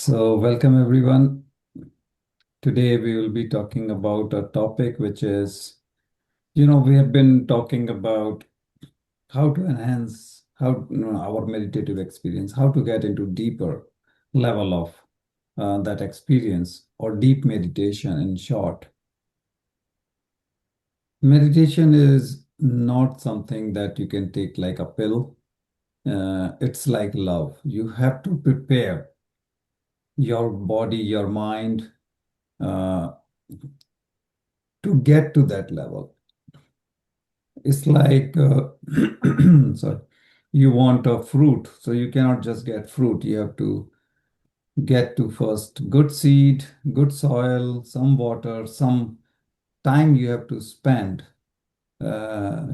Welcome everyone. Today we will be talking about a topic which is, we have been talking about how to enhance our meditative experience, how to get into deeper level of that experience or deep meditation in short. Meditation is not something that you can take like a pill. It's like love. You have to prepare your body, your mind, uh, to get to that level. It's like, sorry, you want a fruit, so you cannot just get fruit. You have to get to first good seed, good soil, some water, some time you have to spend uh,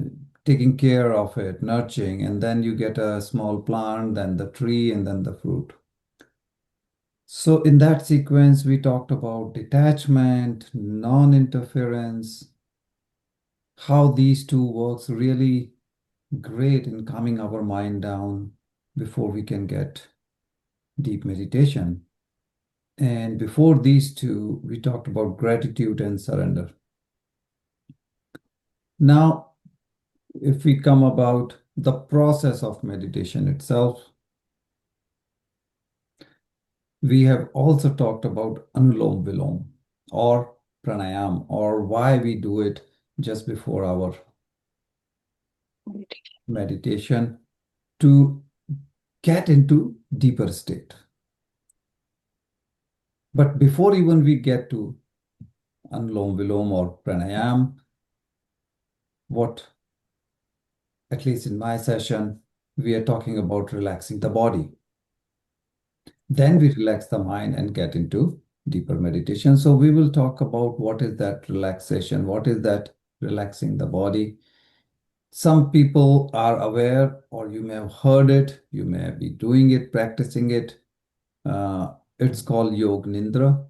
taking care of it, nurturing, and then you get a small plant, then the tree, and then the fruit. So in that sequence, we talked about detachment, non-interference, how these two works really great in calming our mind down before we can get deep meditation. And before these two, we talked about gratitude and surrender. Now, if we come about the process of meditation itself, we have also talked about Anulom Vilom or pranayam or why we do it just before our meditation to get into deeper state. But before even we get to Anulom Vilom or pranayam, what, at least in my session, we are talking about relaxing the body. Then we relax the mind and get into deeper meditation. So we will talk about what is that relaxation, what is that relaxing the body. Some people are aware, or you may have heard it, you may be doing it, practicing it. It's called Yog Nidra.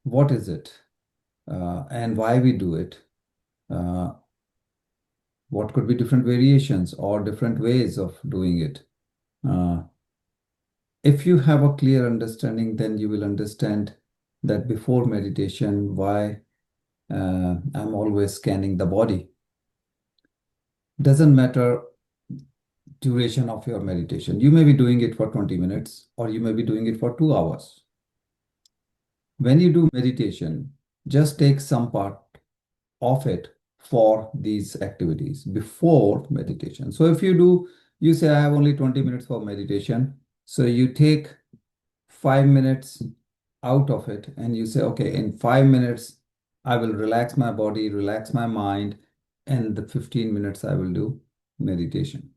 What is it? And why we do it? Uh, what could be different variations or different ways of doing it? Uh, if you have a clear understanding, then you will understand that before meditation, why I'm always scanning the body. Doesn't matter duration of your meditation. You may be doing it for 20 minutes or you may be doing it for 2 hours. When you do meditation, just take some part of it for these activities before meditation. So if you say I have only 20 minutes for meditation. So you take 5 minutes out of it and you say, okay, in 5 minutes, I will relax my body, relax my mind, and the 15 minutes I will do meditation.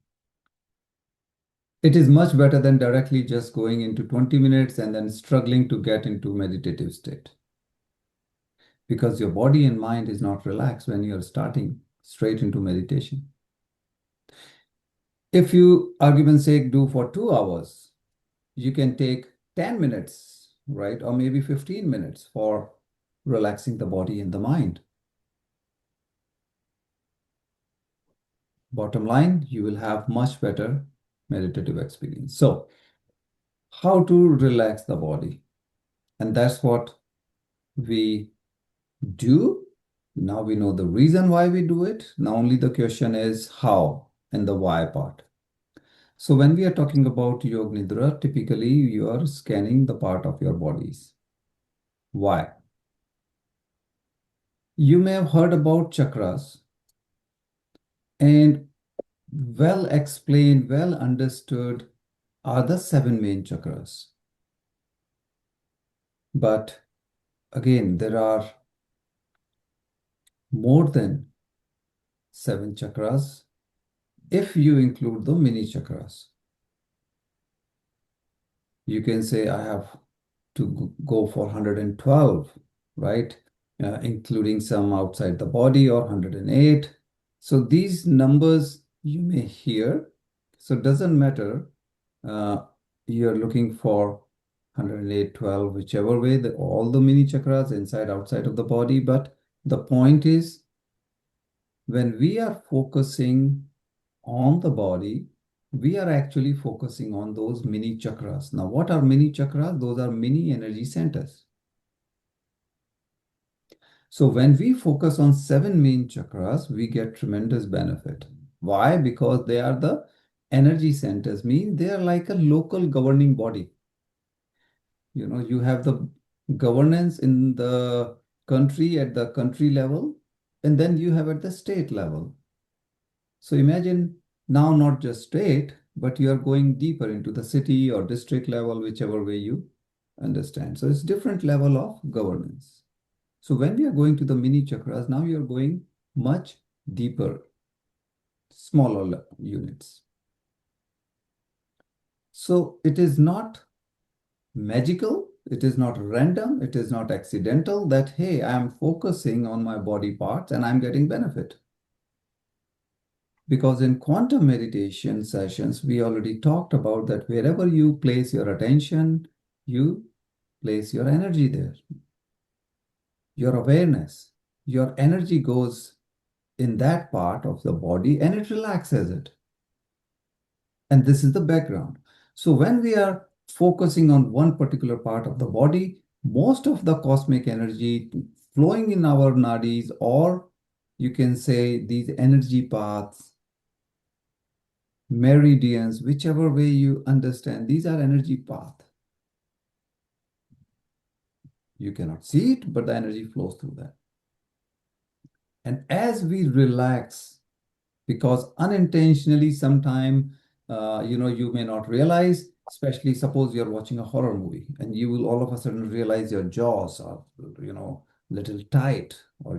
It is much better than directly just going into 20 minutes and then struggling to get into meditative state because your body and mind is not relaxed when you're starting straight into meditation. If you, argument's sake, do for 2 hours, you can take 10 minutes, right? Or maybe 15 minutes for relaxing the body and the mind. Bottom line, you will have much better meditative experience. So, how to relax the body? And that's what we do. Now we know the reason why we do it. Now only the question is how and the why part. So when we are talking about Yog Nidra, typically you are scanning the part of your bodies. Why? You may have heard about chakras and well explained, well understood are the seven main chakras. But again, there are more than seven chakras if you include the mini chakras. You can say I have to go for 112, right? Including some outside the body or 108. So these numbers you may hear. So it doesn't matter. Uh, you're looking for 108, 12, whichever way, all the mini chakras inside, outside of the body. But the point is when we are focusing on the body, we are actually focusing on those mini chakras. Now, what are mini chakras? Those are mini energy centers. So when we focus on seven main chakras, we get tremendous benefit. Why? Because they are the energy centers, mean they are like a local governing body. You have the governance in the country at the country level, and then you have at the state level. So imagine now not just state, but you are going deeper into the city or district level, whichever way you understand. So it's different level of governance. So when we are going to the mini chakras, now you are going much deeper, smaller units. So it is not magical, it is not random, it is not accidental that, hey, I am focusing on my body parts and I'm getting benefit. Because in quantum meditation sessions, we already talked about that wherever you place your attention, you place your energy there, your awareness, your energy goes in that part of the body and it relaxes it. And this is the background. So when we are focusing on one particular part of the body, most of the cosmic energy flowing in our nadis, or you can say these energy paths, meridians, whichever way you understand, these are energy paths. You cannot see it, but the energy flows through that. And as we relax, because unintentionally sometime, you may not realize, especially suppose you're watching a horror movie and you will all of a sudden realize your jaws are, little tight, or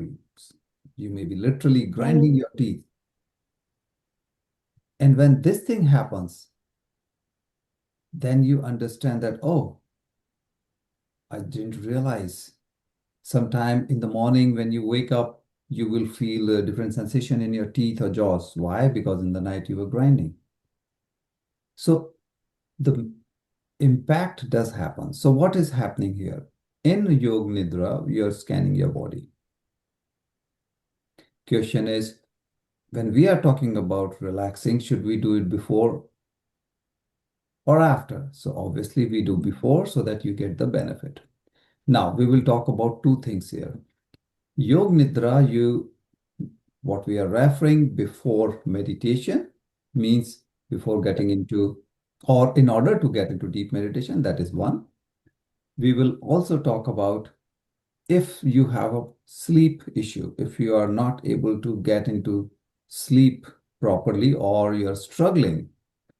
you may be literally grinding your teeth. And when this thing happens, then you understand that, oh, I didn't realize. Sometime in the morning when you wake up, you will feel a different sensation in your teeth or jaws. Why? Because in the night you were grinding. So the impact does happen. So what is happening here? In Yog Nidra, you're scanning your body. Question is, when we are talking about relaxing, should we do it before or after? So obviously we do before so that you get the benefit. Now we will talk about two things here. Yog Nidra, what we are referring before meditation means before getting into, or in order to get into deep meditation, that is one. We will also talk about if you have a sleep issue, if you are not able to get into sleep properly or you're struggling,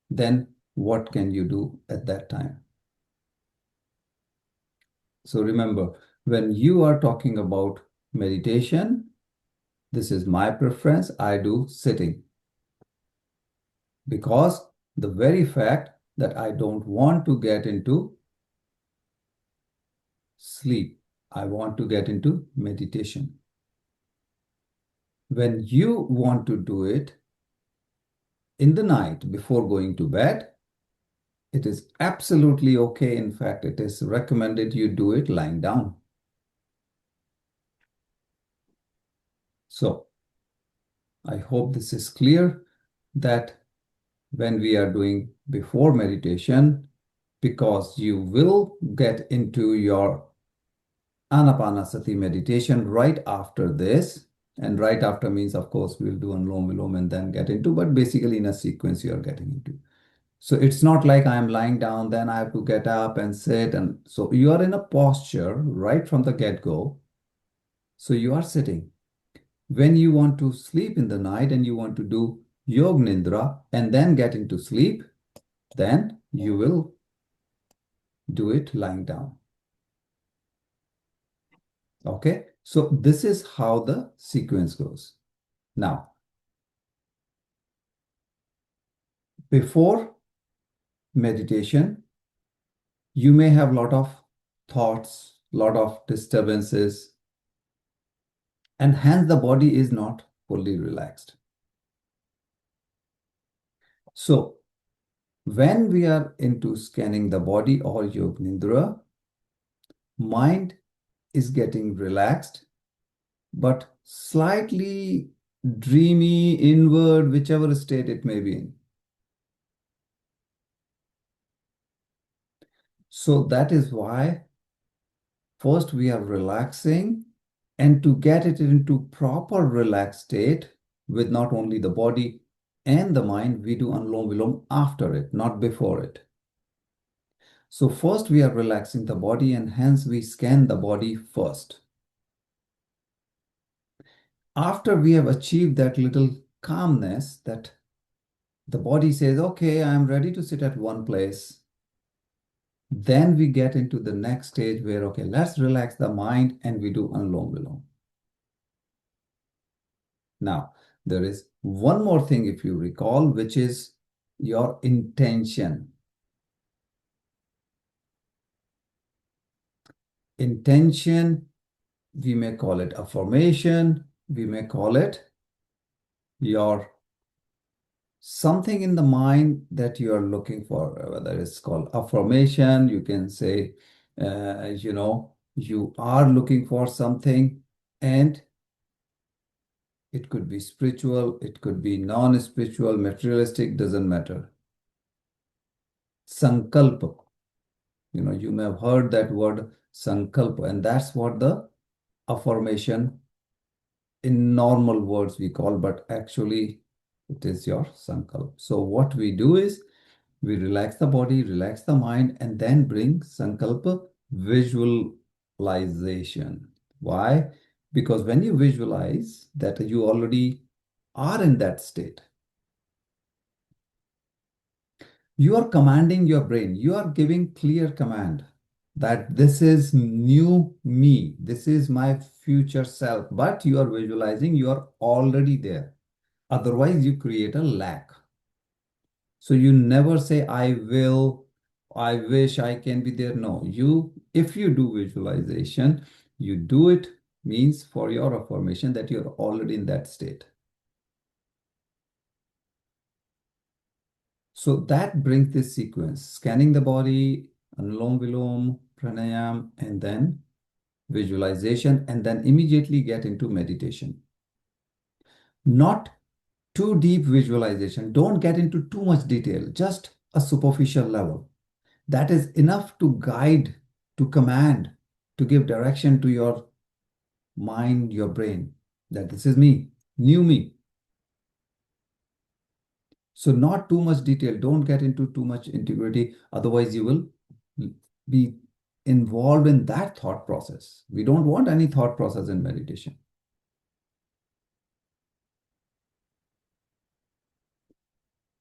then what can you do at that time? So remember, when you are talking about meditation, this is my preference. I do sitting because the very fact that I don't want to get into sleep, I want to get into meditation. When you want to do it in the night before going to bed, it is absolutely okay. In fact, it is recommended you do it lying down. So I hope this is clear that when we are doing before meditation, because you will get into your Anapanasati meditation right after this. And right after means, of course, we'll do Anulom Vilom and then get into, but basically in a sequence you are getting into. So it's not like I'm lying down, then I have to get up and sit. And so you are in a posture right from the get-go. So you are sitting. When you want to sleep in the night and you want to do Yog Nidra and then get into sleep, then you will do it lying down. Okay, so this is how the sequence goes. Now, before meditation, you may have a lot of thoughts, lot of disturbances, and hence the body is not fully relaxed. So, when we are into scanning the body or Yog Nidra, mind is getting relaxed, but slightly dreamy, inward, whichever state it may be in. So that is why first we are relaxing, and to get it into proper relaxed state with not only the body and the mind, we do Anulom Vilom after it, not before it. So first we are relaxing the body, and hence we scan the body first. After we have achieved that little calmness, that the body says, okay, I'm ready to sit at one place. Then we get into the next stage where, okay, let's relax the mind and we do Anulom Vilom. Now, there is one more thing, if you recall, which is your intention. Intention, we may call it affirmation, we may call it your something in the mind that you are looking for, whether it's called affirmation, you can say, you are looking for something, and it could be spiritual, it could be non-spiritual, materialistic, doesn't matter. Sankalpa, you may have heard that word sankalpa, and that's what the affirmation in normal words we call, but actually it is your sankalpa. So what we do is we relax the body, relax the mind, and then bring sankalpa visualization. Why? Because when you visualize that you already are in that state, you are commanding your brain, you are giving clear command that this is new me, this is my future self, but you are visualizing you are already there. Otherwise, you create a lack. So you never say, I will, I wish I can be there. No, if you do visualization, you do it means for your affirmation that you're already in that state. So that brings this sequence, scanning the body, Anulom Vilom, pranayam, and then visualization, and then immediately get into meditation. Not too deep visualization. Don't get into too much detail, just a superficial level. That is enough to guide, to command, to give direction to your mind, your brain, that this is me, new me. So not too much detail. Don't get into too much integrity. Otherwise, you will be involved in that thought process. We don't want any thought process in meditation.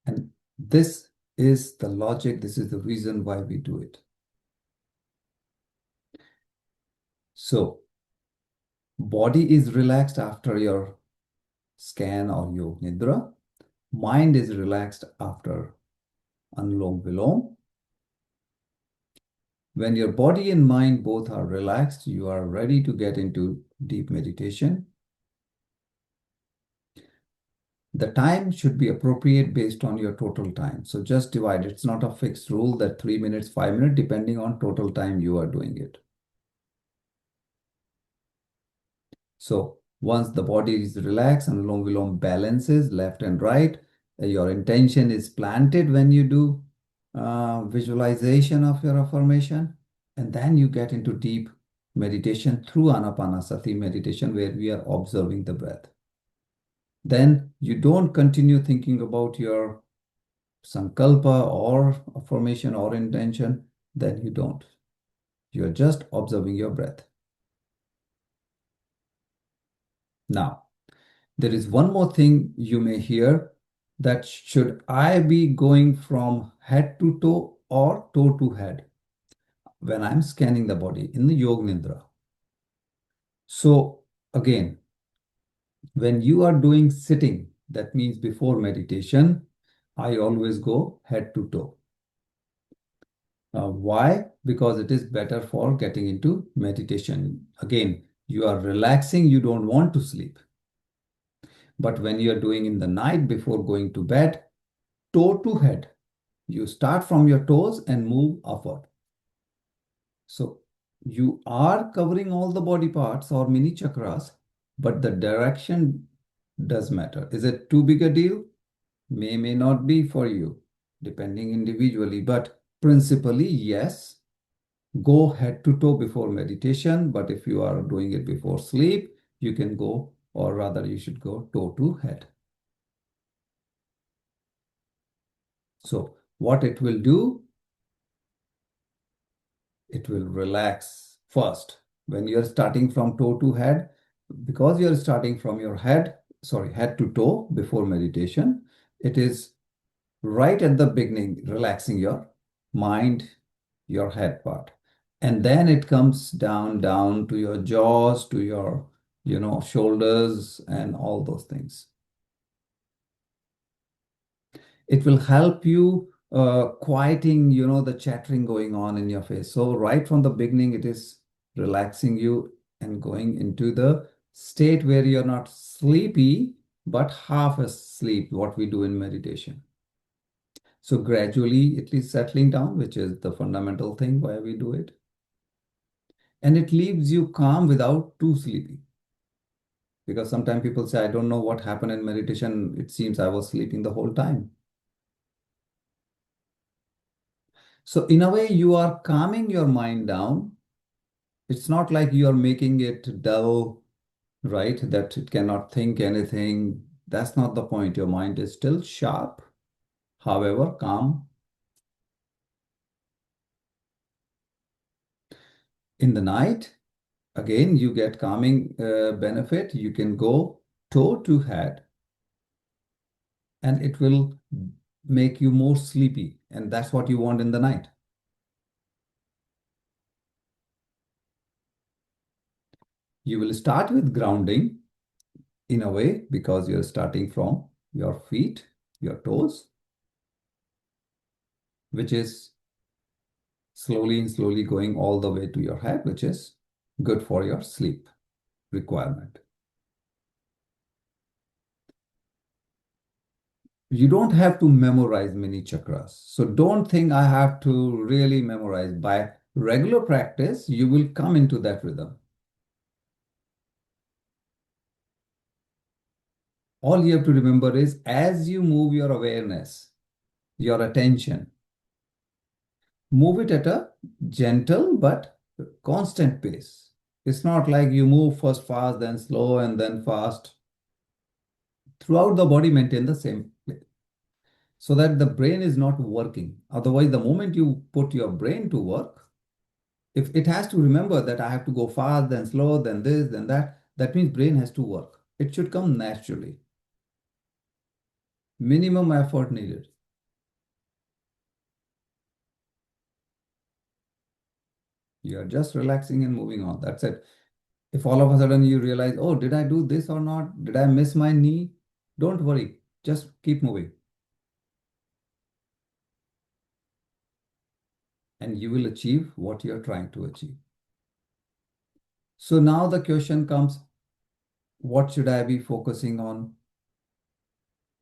And this is the logic. This is the reason why we do it. So body is relaxed after your scan or Yog Nidra. Mind is relaxed after Anulom Vilom. When your body and mind both are relaxed, you are ready to get into deep meditation. The time should be appropriate based on your total time. So just divide. It's not a fixed rule that 3 minutes, 5 minutes, depending on total time you are doing it. So once the body is relaxed and Anulom Vilom balances left and right, your intention is planted when you do visualization of your affirmation, and then you get into deep meditation through Anapanasati meditation where we are observing the breath. Then you don't continue thinking about your sankalpa or affirmation or intention, then you don't. You're just observing your breath. Now, there is one more thing you may hear, that should I be going from head to toe or toe to head when I'm scanning the body in the Yog Nidra. So again, when you are doing sitting, that means before meditation, I always go head to toe. Why? Because it is better for getting into meditation. Again, you are relaxing, you don't want to sleep. But when you are doing in the night before going to bed, toe to head, you start from your toes and move upward. So you are covering all the body parts or mini chakras, but the direction does matter. Is it too big a deal? May not be for you, depending individually, but principally, yes. Go head to toe before meditation, but if you are doing it before sleep, you can go, or rather, you should go toe to head. So, what it will do, it will relax first. When you're starting from toe to head, because you're starting from your head, sorry, head to toe before meditation, it is right at the beginning, relaxing your mind, your head part. And then it comes down to your jaws, to your, shoulders and all those things. It will help you quieting, the chattering going on in your face. So right from the beginning, it is relaxing you and going into the state where you're not sleepy, but half asleep, what we do in meditation. So gradually it is settling down, which is the fundamental thing why we do it. And it leaves you calm without too sleepy. Because sometimes people say, I don't know what happened in meditation. It seems I was sleeping the whole time. So in a way, you are calming your mind down. It's not like you are making it dull, right? That it cannot think anything. That's not the point. Your mind is still sharp, however, calm. In the night, again, you get calming benefit. You can go toe to head and it will make you more sleepy. And that's what you want in the night. You will start with grounding in a way because you're starting from your feet, your toes, which is slowly and slowly going all the way to your head, which is good for your sleep requirement. You don't have to memorize many chakras. So don't think I have to really memorize. By regular practice, you will come into that rhythm. All you have to remember is as you move your awareness, your attention, move it at a gentle but constant pace. It's not like you move first fast, then slow, and then fast. Throughout the body, maintain the same pace so that the brain is not working. Otherwise, the moment you put your brain to work, if it has to remember that I have to go fast, then slow, then this, then that, that means brain has to work. It should come naturally. Minimum effort needed. You are just relaxing and moving on. That's it. If all of a sudden you realize, oh, did I do this or not? Did I miss my knee? Don't worry. Just keep moving. And you will achieve what you're trying to achieve. So now the question comes, what should I be focusing on?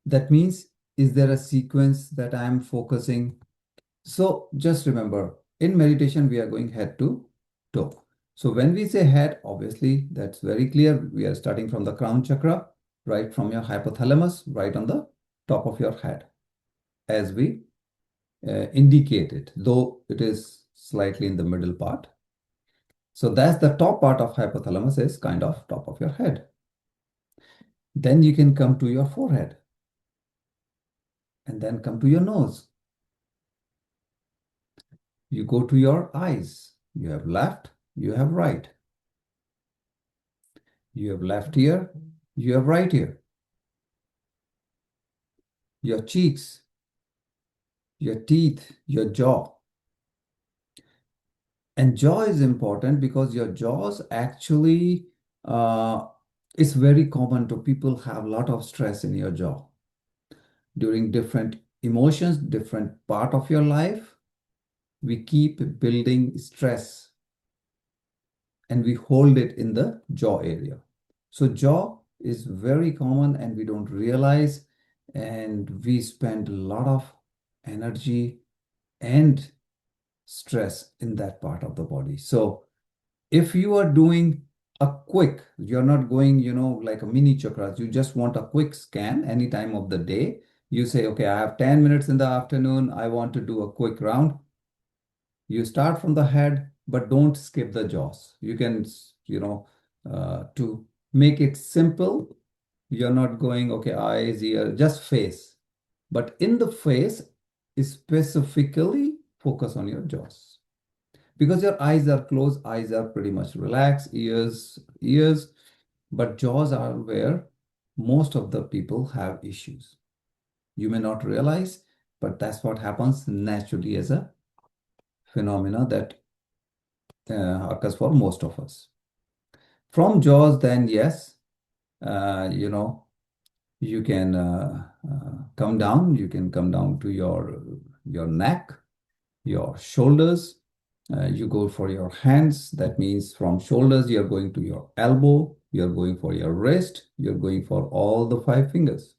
That means, is there a sequence that I'm focusing? So just remember, in meditation, we are going head to toe. So when we say head, obviously, that's very clear. We are starting from the crown chakra, right from your hypothalamus, right on the top of your head, as we indicated, though it is slightly in the middle part. So that's the top part of hypothalamus is kind of top of your head. Then you can come to your forehead and then come to your nose. You go to your eyes. You have left, you have right. You have left ear, you have right ear. Your cheeks, your teeth, your jaw. And jaw is important because your jaws actually, it's very common to people have a lot of stress in your jaw during different emotions, different part of your life. We keep building stress and we hold it in the jaw area. So jaw is very common and we don't realize, and we spend a lot of energy and stress in that part of the body. So if you are doing a quick, you're not going, like a mini chakras, you just want a quick scan any time of the day. You say, okay, I have 10 minutes in the afternoon. I want to do a quick round. You start from the head, but don't skip the jaws. You can, to make it simple, you're not going, okay, eyes, ear, just face. But in the face, specifically focus on your jaws. Because your eyes are closed, eyes are pretty much relaxed, ears, but jaws are where most of the people have issues. You may not realize, but that's what happens naturally as a phenomena that occurs for most of us. From jaws, then yes, uh, you know, you can come down. You can come down to your neck, your shoulders. You go for your hands. That means from shoulders, you're going to your elbow. You're going for your wrist. You're going for all the five fingers.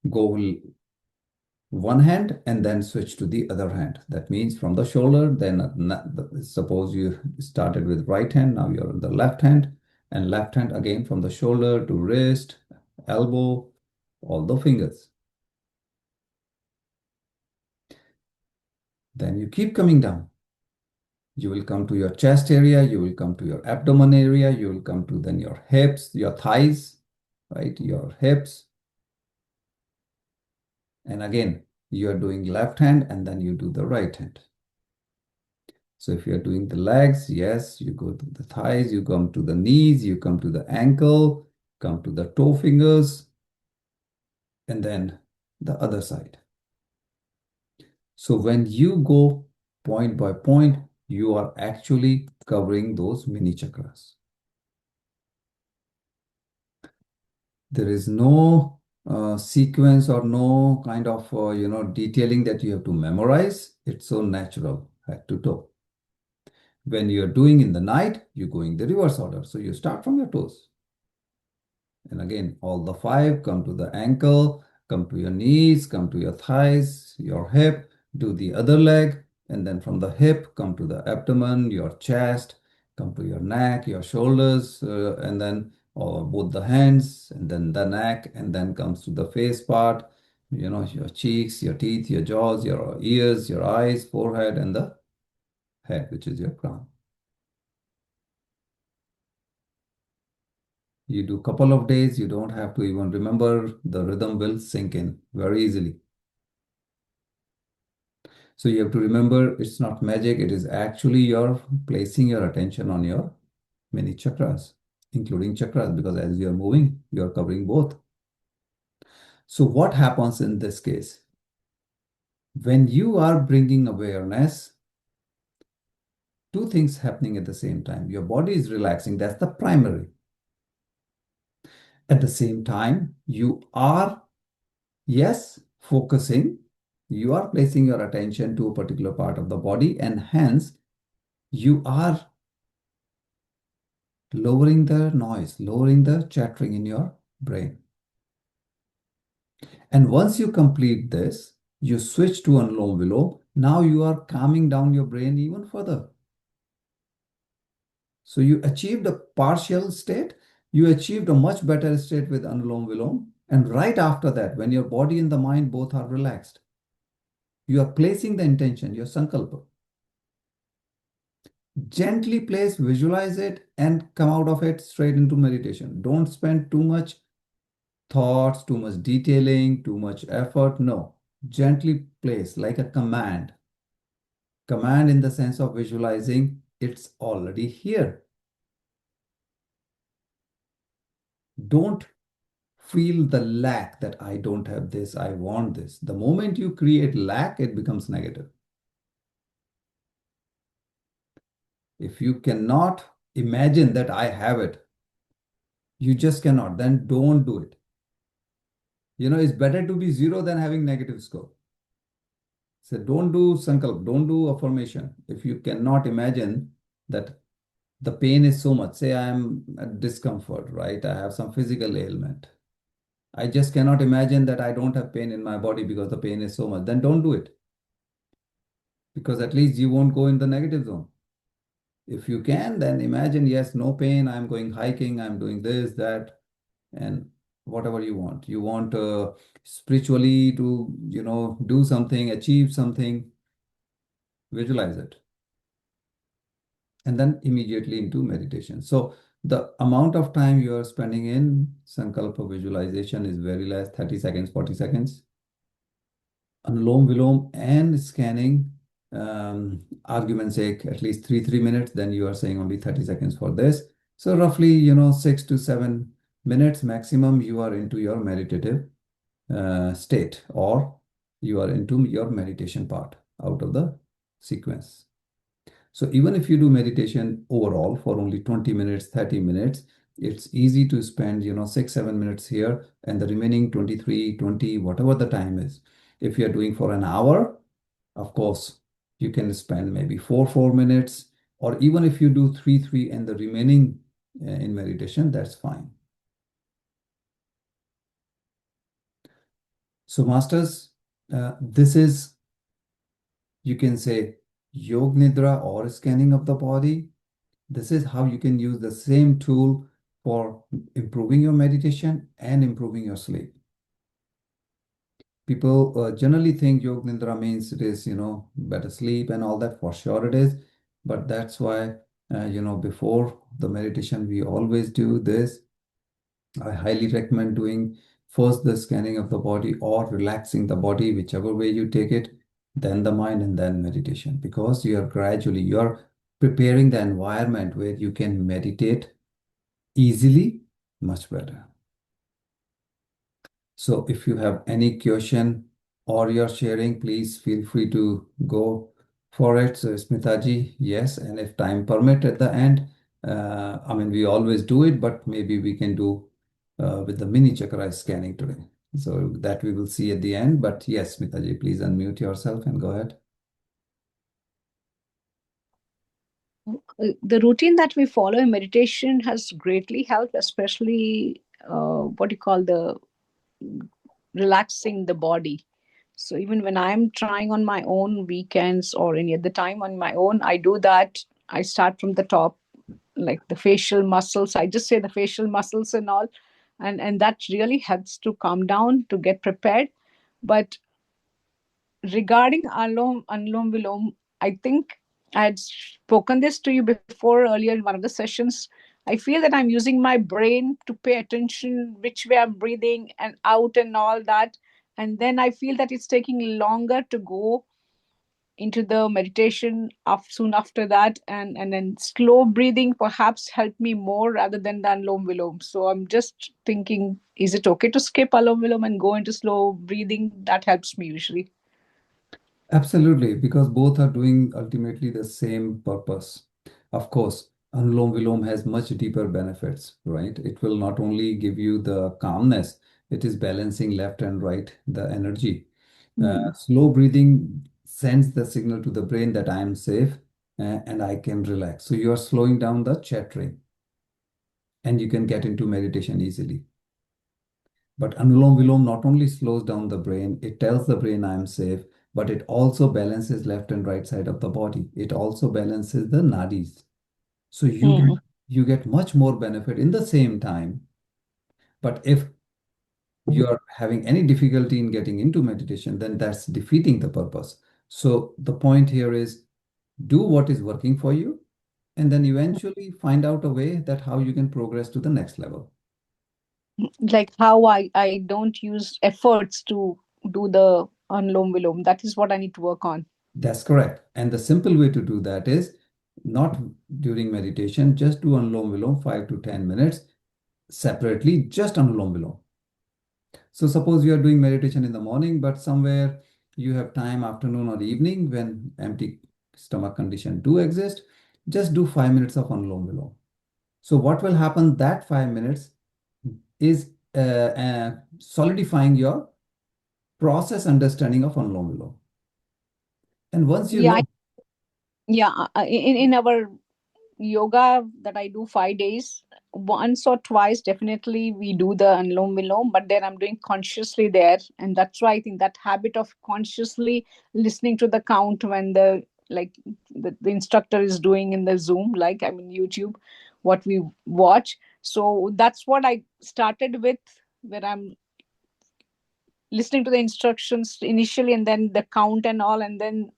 Go one hand and then switch to the other hand. That means from the shoulder, then suppose you started with right hand, now you're on the left hand, and left hand again from the shoulder to wrist, elbow, all the fingers. Then you keep coming down. You will come to your chest area, you will come to your abdomen area, you will come to then your hips, your thighs, right? Your hips. And again, you are doing left hand and then you do the right hand. So if you're doing the legs, yes, you go to the thighs, you come to the knees, you come to the ankle, come to the toe fingers, and then the other side. So when you go point by point, you are actually covering those mini chakras. There is no sequence or no kind of detailing that you have to memorize. It's so natural, head to toe. When you're doing in the night, you're going the reverse order. So you start from your toes. And again, all the five come to the ankle, come to your knees, come to your thighs, your hip, do the other leg, and then from the hip, come to the abdomen, your chest, come to your neck, your shoulders, and then both the hands, and then the neck, and then comes to the face part, your cheeks, your teeth, your jaws, your ears, your eyes, forehead, and the head, which is your crown. You do couple of days, you don't have to even remember, the rhythm will sink in very easily. So you have to remember it's not magic, it is actually you're placing your attention on your many chakras, including chakras, because as you're moving, you're covering both. So what happens in this case? When you are bringing awareness, two things happening at the same time. Your body is relaxing, that's the primary. At the same time, you are, yes, focusing, you are placing your attention to a particular part of the body, and hence you are lowering the noise, lowering the chattering in your brain. And once you complete this, you switch to Anulom Vilom. Now you are calming down your brain even further. So you achieved a partial state, you achieved a much better state with Anulom Vilom. And right after that, when your body and the mind both are relaxed, you are placing the intention, your sankalpa. Gently place, visualize it, and come out of it straight into meditation. Don't spend too much thoughts, too much detailing, too much effort. No, gently place like a command. Command in the sense of visualizing it's already here. Don't feel the lack that I don't have this, I want this. The moment you create lack, it becomes negative. If you cannot imagine that I have it, you just cannot, then don't do it. It's better to be zero than having negative score. So don't do sankalp, don't do affirmation. If you cannot imagine that the pain is so much, say I am at discomfort, right? I have some physical ailment. I just cannot imagine that I don't have pain in my body because the pain is so much. Then don't do it. Because at least you won't go in the negative zone. If you can, then imagine, yes, no pain, I'm going hiking, I'm doing this, that, and whatever you want. You want spiritually to, do something, achieve something, visualize it, and then immediately into meditation. So the amount of time you are spending in Sankalpa visualization is very less, 30 seconds, 40 seconds. Anulom Vilom and scanning, argument's sake, at least 3 minutes, then you are saying only 30 seconds for this. So roughly, 6 to 7 minutes maximum, you are into your meditative state, or you are into your meditation part out of the sequence. So even if you do meditation overall for only 20 minutes, 30 minutes, it's easy to spend, 6, 7 minutes here and the remaining 23, 20, whatever the time is. If you're doing for an hour, of course, you can spend maybe 4 minutes, or even if you do three, and the remaining in meditation, that's fine. So masters, this is, you can say, Yog Nidra or scanning of the body. This is how you can use the same tool for improving your meditation and improving your sleep. People generally think Yog Nidra means it is, better sleep and all that. For sure it is. But that's why, before the meditation, we always do this. I highly recommend doing first the scanning of the body or relaxing the body, whichever way you take it, then the mind, and then meditation. Because you're preparing the environment where you can meditate easily, much better. So if you have any question or you're sharing, please feel free to go for it. So Smitaji, yes, and if time permit at the end, I mean, we always do it, but maybe we can do with the mini chakra scanning today. So that we will see at the end. But yes, Smitaji, please unmute yourself and go ahead. The routine that we follow in meditation has greatly helped, especially what you call the relaxing the body. So even when I'm trying on my own weekends or any other time on my own, I do that. I start from the top, like the facial muscles. I just say the facial muscles and all, and that really helps to calm down to get prepared. But regarding Anulom Vilom, I think I had spoken this to you before earlier in one of the sessions. I feel that I'm using my brain to pay attention which way I'm breathing and out and all that. And then I feel that it's taking longer to go into the meditation soon after that. And then slow breathing perhaps helped me more rather than the Anulom Vilom. So I'm just thinking, is it okay to skip Anulom Vilom and go into slow breathing? That helps me usually. Absolutely, because both are doing ultimately the same purpose. Of course, Anulom Vilom has much deeper benefits, right? It will not only give you the calmness, it is balancing left and right, the energy. Hmm. Slow breathing sends the signal to the brain that I am safe and I can relax. So you are slowing down the chattering and you can get into meditation easily. But Anulom Vilom not only slows down the brain, it tells the brain I am safe, but it also balances left and right side of the body. It also balances the nadis. So Hmm. you get much more benefit in the same time. But if you are having any difficulty in getting into meditation, then that's defeating the purpose. So the point here is do what is working for you, and then eventually find out a way that how you can progress to the next level. Like how I don't use efforts to do the Anulom Vilom. That is what I need to work on. That's correct. And the simple way to do that is not during meditation, just do Anulom Vilom 5 to 10 minutes separately, just Anulom Vilom. So suppose you are doing meditation in the morning, but somewhere you have time afternoon or evening when empty stomach condition do exist, just do 5 minutes of Anulom Vilom. So what will happen that 5 minutes is solidifying your process understanding of Anulom Vilom. And once you Yeah, know, yeah. In our yoga that I do 5 days, once or twice definitely we do the Anulom Vilom, but then I'm doing consciously there, and that's why I think that habit of consciously listening to the count when like the instructor is doing in the Zoom, like I mean YouTube, what we watch. So that's what I started with where I'm listening to the instructions initially and then the count and all, and then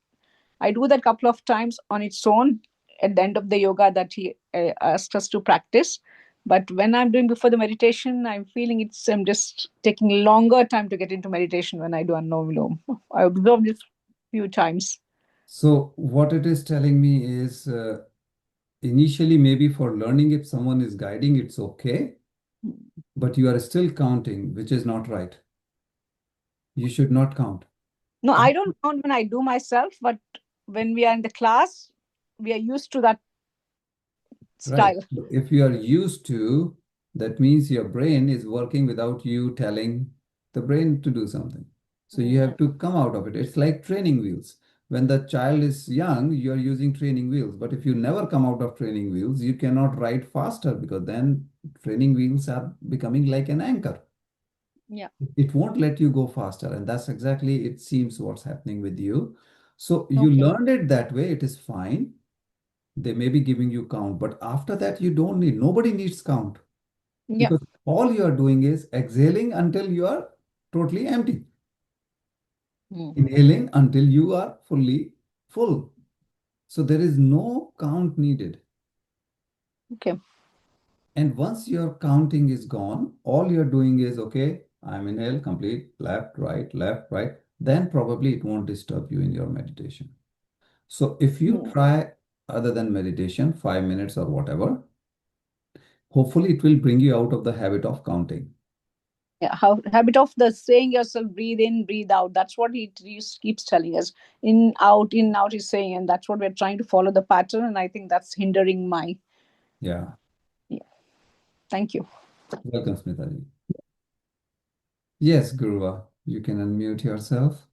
I do that couple of times on its own at the end of the yoga that he asked us to practice. But when I'm doing before the meditation, I'm feeling I'm just taking longer time to get into meditation when I do Anulom Vilom. I observed this few times. So what it is telling me is initially, maybe for learning, if someone is guiding, it's okay, but you are still counting, which is not right. You should not count. No, I don't count when I do myself, but when we are in the class, we are used to that Right. style. If you are used to, that means your brain is working without you telling the brain to do something. So you Mm. have to come out of it. It's like training wheels. When the child is young, you are using training wheels. But if you never come out of training wheels, you cannot ride faster because then training wheels are becoming like an anchor. Yeah. It won't let you go faster. And that's exactly, it seems, what's happening with you. So you Okay. learned it that way, it is fine. They may be giving you count, but after that, you don't need, nobody needs count Yeah. because all you are doing is exhaling until you are totally empty, Mm. inhaling until you are fully full. So there is no count needed. Okay. And once your counting is gone, all you're doing is, okay, I'm inhale, complete, left, right, left, right. Then probably it won't disturb you in your meditation. So if you Mm. try other than meditation, 5 minutes or whatever, hopefully it will bring you out of the habit of counting. Yeah, how habit of the saying yourself, breathe in, breathe out. That's what he keeps telling us. In, out, he's saying, and that's what we're trying to follow the pattern. And I think that's hindering my. Yeah. Yeah. Thank you. Welcome, Smitaji. Yes, Guruva, you can unmute yourself.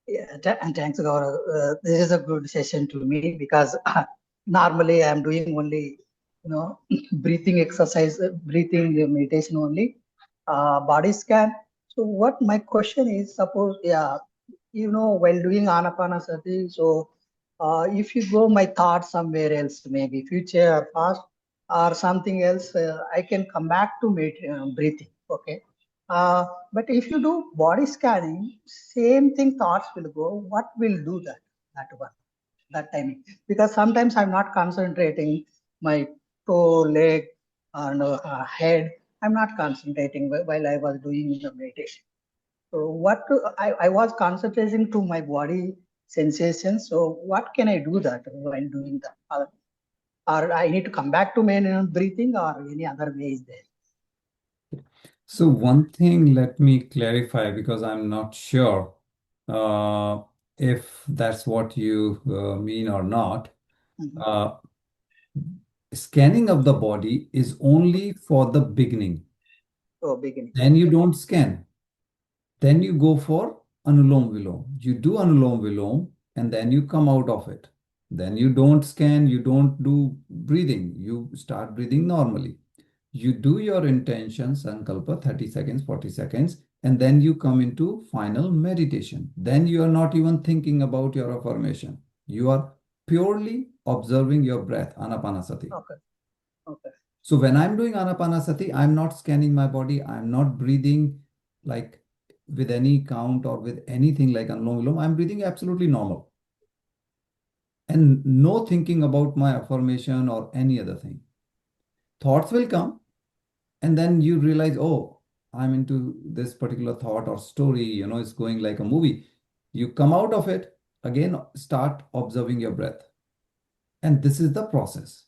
Yeah, and thanks, Gaurav. This is a good session to me because normally I'm doing only, breathing exercise, breathing meditation only, body scan. So what my question is, suppose, yeah, while doing Anapanasati, so if you go my thoughts somewhere else, maybe future or past or something else, I can come back to breathing. Okay. But if you do body scanning, same thing thoughts will go. What will do that? That one, that timing. Because sometimes I'm not concentrating my toe, leg, and head. I'm not concentrating while I was doing the meditation. So I was concentrating to my body sensations. So what can I do that while doing that? Or I need to come back to main breathing or any other way is there? So one thing, let me clarify because I'm not sure uh, if that's what you mean or not. Mhm. Uh, Scanning of the body is only for the beginning. Oh, beginning. Then you Okay. don't scan. Then you go for Anulom Vilom. You do Anulom Vilom and then you come out of it. Then you don't scan, you don't do breathing. You start breathing normally. You do your intention, Sankalpa, 30 seconds, 40 seconds, and then you come into final meditation. Then you are not even thinking about your affirmation. You are purely observing your breath, Anapanasati. Okay. Okay. So when I'm doing Anapanasati, I'm not scanning my body. I'm not breathing like with any count or with anything like Anulom Vilom. I'm breathing absolutely normal and no thinking about my affirmation or any other thing. Thoughts will come and then you realize, oh, I'm into this particular thought or story, it's going like a movie. You come out of it, again, start observing your breath. And this is the process.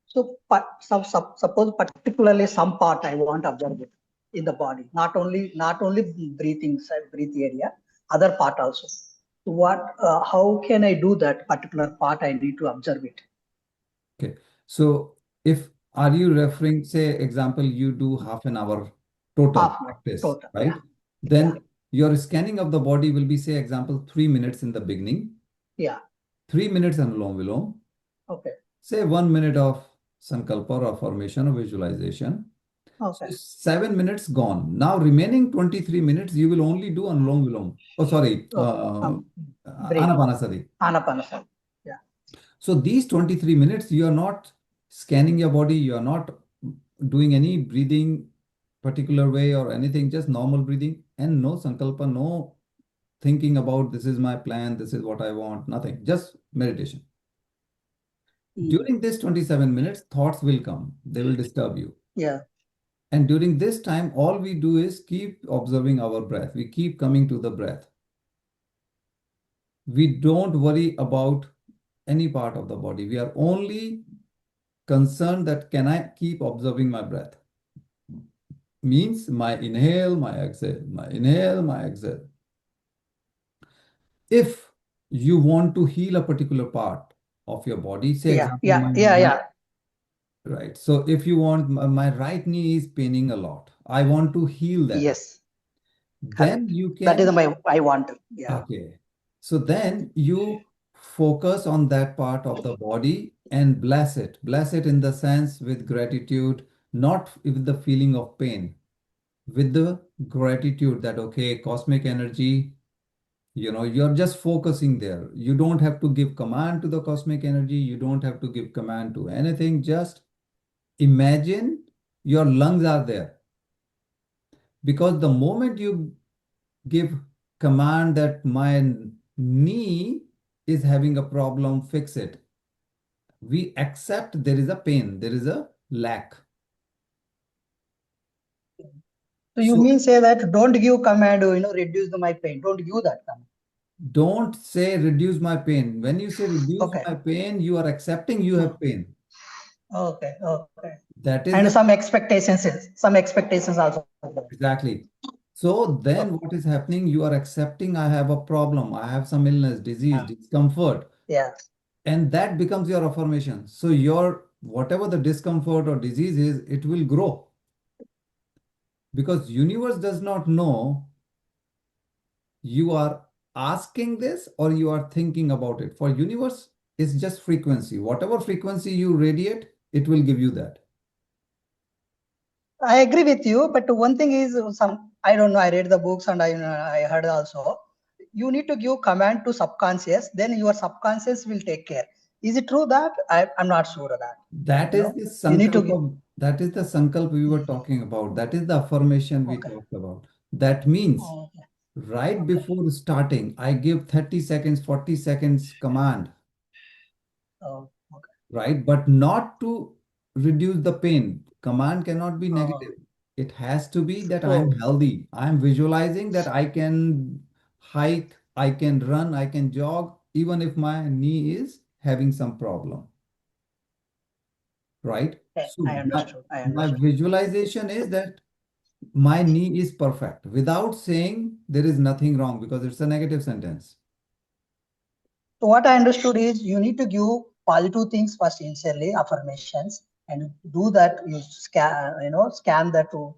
So, suppose particularly some part I want to observe it in the body, not only breathing side, breathe area, other part also. So what? How can I do that particular part? I need to observe it. Okay. So if are you referring, say, example, you do half an hour total Half an hour practice, total. Yeah. right? Yeah. Then your scanning of the body will be, say, example, 3 minutes in the beginning, Yeah. 3 minutes Anulom Vilom, Okay. say 1 minute of Sankalpa or formation or visualization. So Okay. 7 minutes gone. Now remaining 23 minutes, you will only do Anulom Vilom. Oh, sorry, Okay. Breathing. Anapanasati. Anapanasati. Yeah. So these 23 minutes, you are not scanning your body, you are not doing any breathing particular way or anything, just normal breathing and no sankalpa, no thinking about this is my plan, this is what I want, nothing, just meditation. During this 27 minutes, thoughts will come, they will disturb you. Yeah. And during this time, all we do is keep observing our breath. We keep coming to the breath. We don't worry about any part of the body. We are only concerned that can I keep observing my breath? Means my inhale, my exhale, my inhale, my exhale. If you want to heal a particular part of your body, say Yeah. example, Yeah. my Yeah. right, Yeah. right. So if you want my right knee is paining a lot, I want to heal that. Yes. Then Correct. you That is can, my I want to. Yeah. okay. So then you focus on that part of the body and bless it. Bless it in the sense with gratitude, not with the feeling of pain, with the gratitude that, okay, cosmic energy, you're just focusing there. You don't have to give command to the cosmic energy. You don't have to give command to anything. Just imagine your lungs are there. Because the moment you give command that my knee is having a problem, fix it. We accept there is a pain, there is a lack. So you So mean say that don't give command, reduce my pain. Don't give that command. don't say reduce my pain. When you say reduce Okay. my pain, you are accepting you have pain. Okay. Okay. That is And the some expectations also. exactly. So then Okay. what is happening? You are accepting I have a problem, I have some illness, disease, discomfort, Yeah. and that becomes your affirmation. So your whatever the discomfort or disease is, it will grow because universe does not know you are asking this or you are thinking about it. For universe, it's just frequency. Whatever frequency you radiate, it will give you that. I agree with you, but one thing is I don't know. I read the books and I heard also. You need to give command to subconscious, then your subconscious will take care. Is it true that I'm not sure of that? That is the You need to give. sankalpa. That is the sankalpa we were talking about. That is the affirmation we Okay. talked about. That means Okay. right Okay. before starting, I give 30 seconds, 40 seconds command, Oh, okay. right? But not to reduce the pain. Command cannot be Oh, negative. It has to be that I'm so healthy. I'm visualizing that I can hike, I can run, I can jog, even if my knee is having some problem, right? okay, So I understood. I my understood. visualization is that my knee is perfect without saying there is nothing wrong because it's a negative sentence. So what I understood is you need to give positive things first initially, affirmations, and do that. You scan that to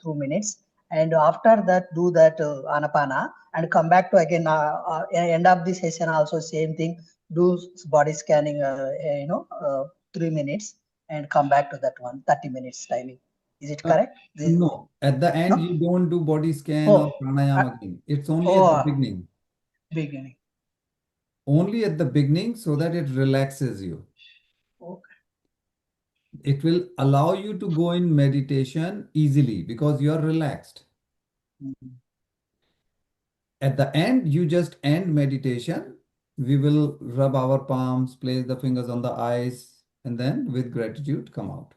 2 minutes, and after that do that anapana, and come back to again end of the session also same thing. Do body scanning, 3 minutes, and come back to that one 30 minutes timing. Is it Uh, correct? no, at the end, No. you don't do body scan or Oh, pranayama again. It's only at the oh, beginning. beginning. Only at the beginning so that it relaxes you. Okay. It will allow you to go in meditation easily because you are relaxed. Mhm. At the end, you just end meditation. We will rub our palms, place the fingers on the eyes, and then with gratitude come out.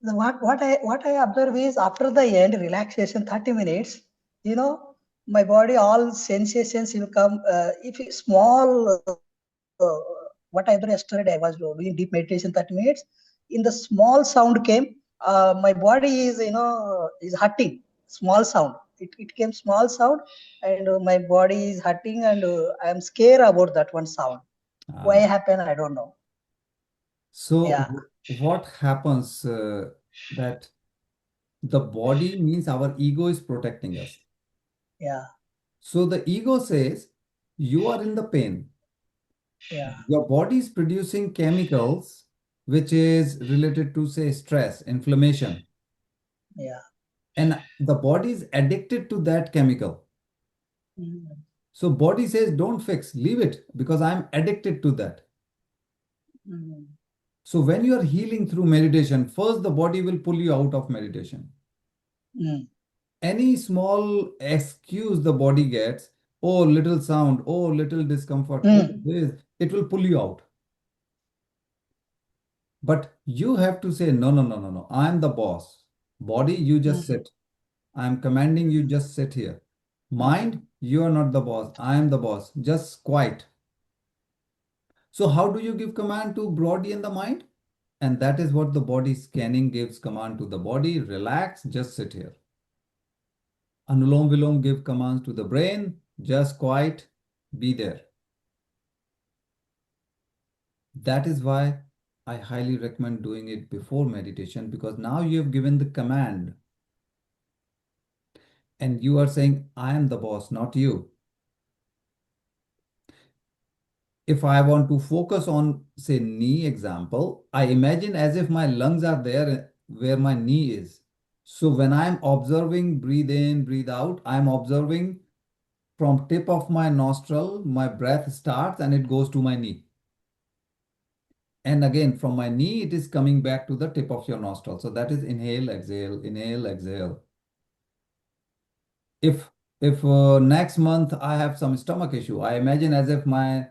What I observe is after the end relaxation 30 minutes, my body all sensations will come. If it's small, what I did yesterday, I was doing deep meditation 30 minutes. In the small sound came, my body is hurting. Small sound. It came small sound, and my body is hurting, and I am scared about that one sound. Why Ah. happened? I don't know. So Yeah, what happens that the body means our ego is protecting us. yeah, So the ego says you are in the pain. yeah, Your body is producing chemicals which is related to say stress, inflammation, yeah. and the body is addicted to that chemical. Mhm. So body says don't fix, leave it because I'm addicted to that. Mhm. So when you are healing through meditation, first the body will pull you out of meditation. Mm. Any small excuse the body gets, oh, little sound, oh, little discomfort, oh, Mm. this, it will pull you out. But you have to say, no, no, no, no, no. I'm the boss. Body, you just Mm. sit. I'm commanding you, just sit here. Mm. Mind, you are not the boss. I am the boss. Just quiet. So how do you give command to body and the mind? And that is what the body scanning gives command to the body. Relax, just sit here. Anulom Vilom give commands to the brain. Just quiet, be there. That is why I highly recommend doing it before meditation, because now you have given the command and you are saying, I am the boss, not you. If I want to focus on, say, knee example, I imagine as if my lungs are there where my knee is. So when I'm observing breathe in, breathe out, I'm observing from tip of my nostril, my breath starts and it goes to my knee. And again, from my knee, it is coming back to the tip of your nostril. So that is inhale, exhale, inhale, exhale. If next month I have some stomach issue, I imagine as if my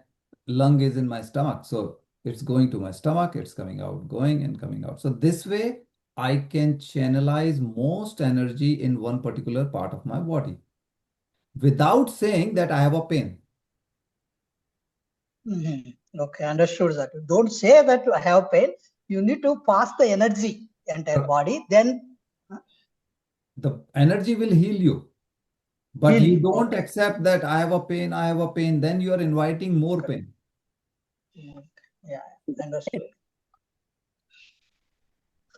lung is in my stomach. So it's going to my stomach, it's coming out, going and coming out. So this way, I can channelize most energy in one particular part of my body without saying that I have a pain. Mhm. Okay, understood that. Don't say that I have pain. You need to pass the energy entire body, then The energy will heal you. But heal you you. don't Okay. accept that I have a pain, I have a pain, then you are inviting more pain. Mm. Yeah, understood.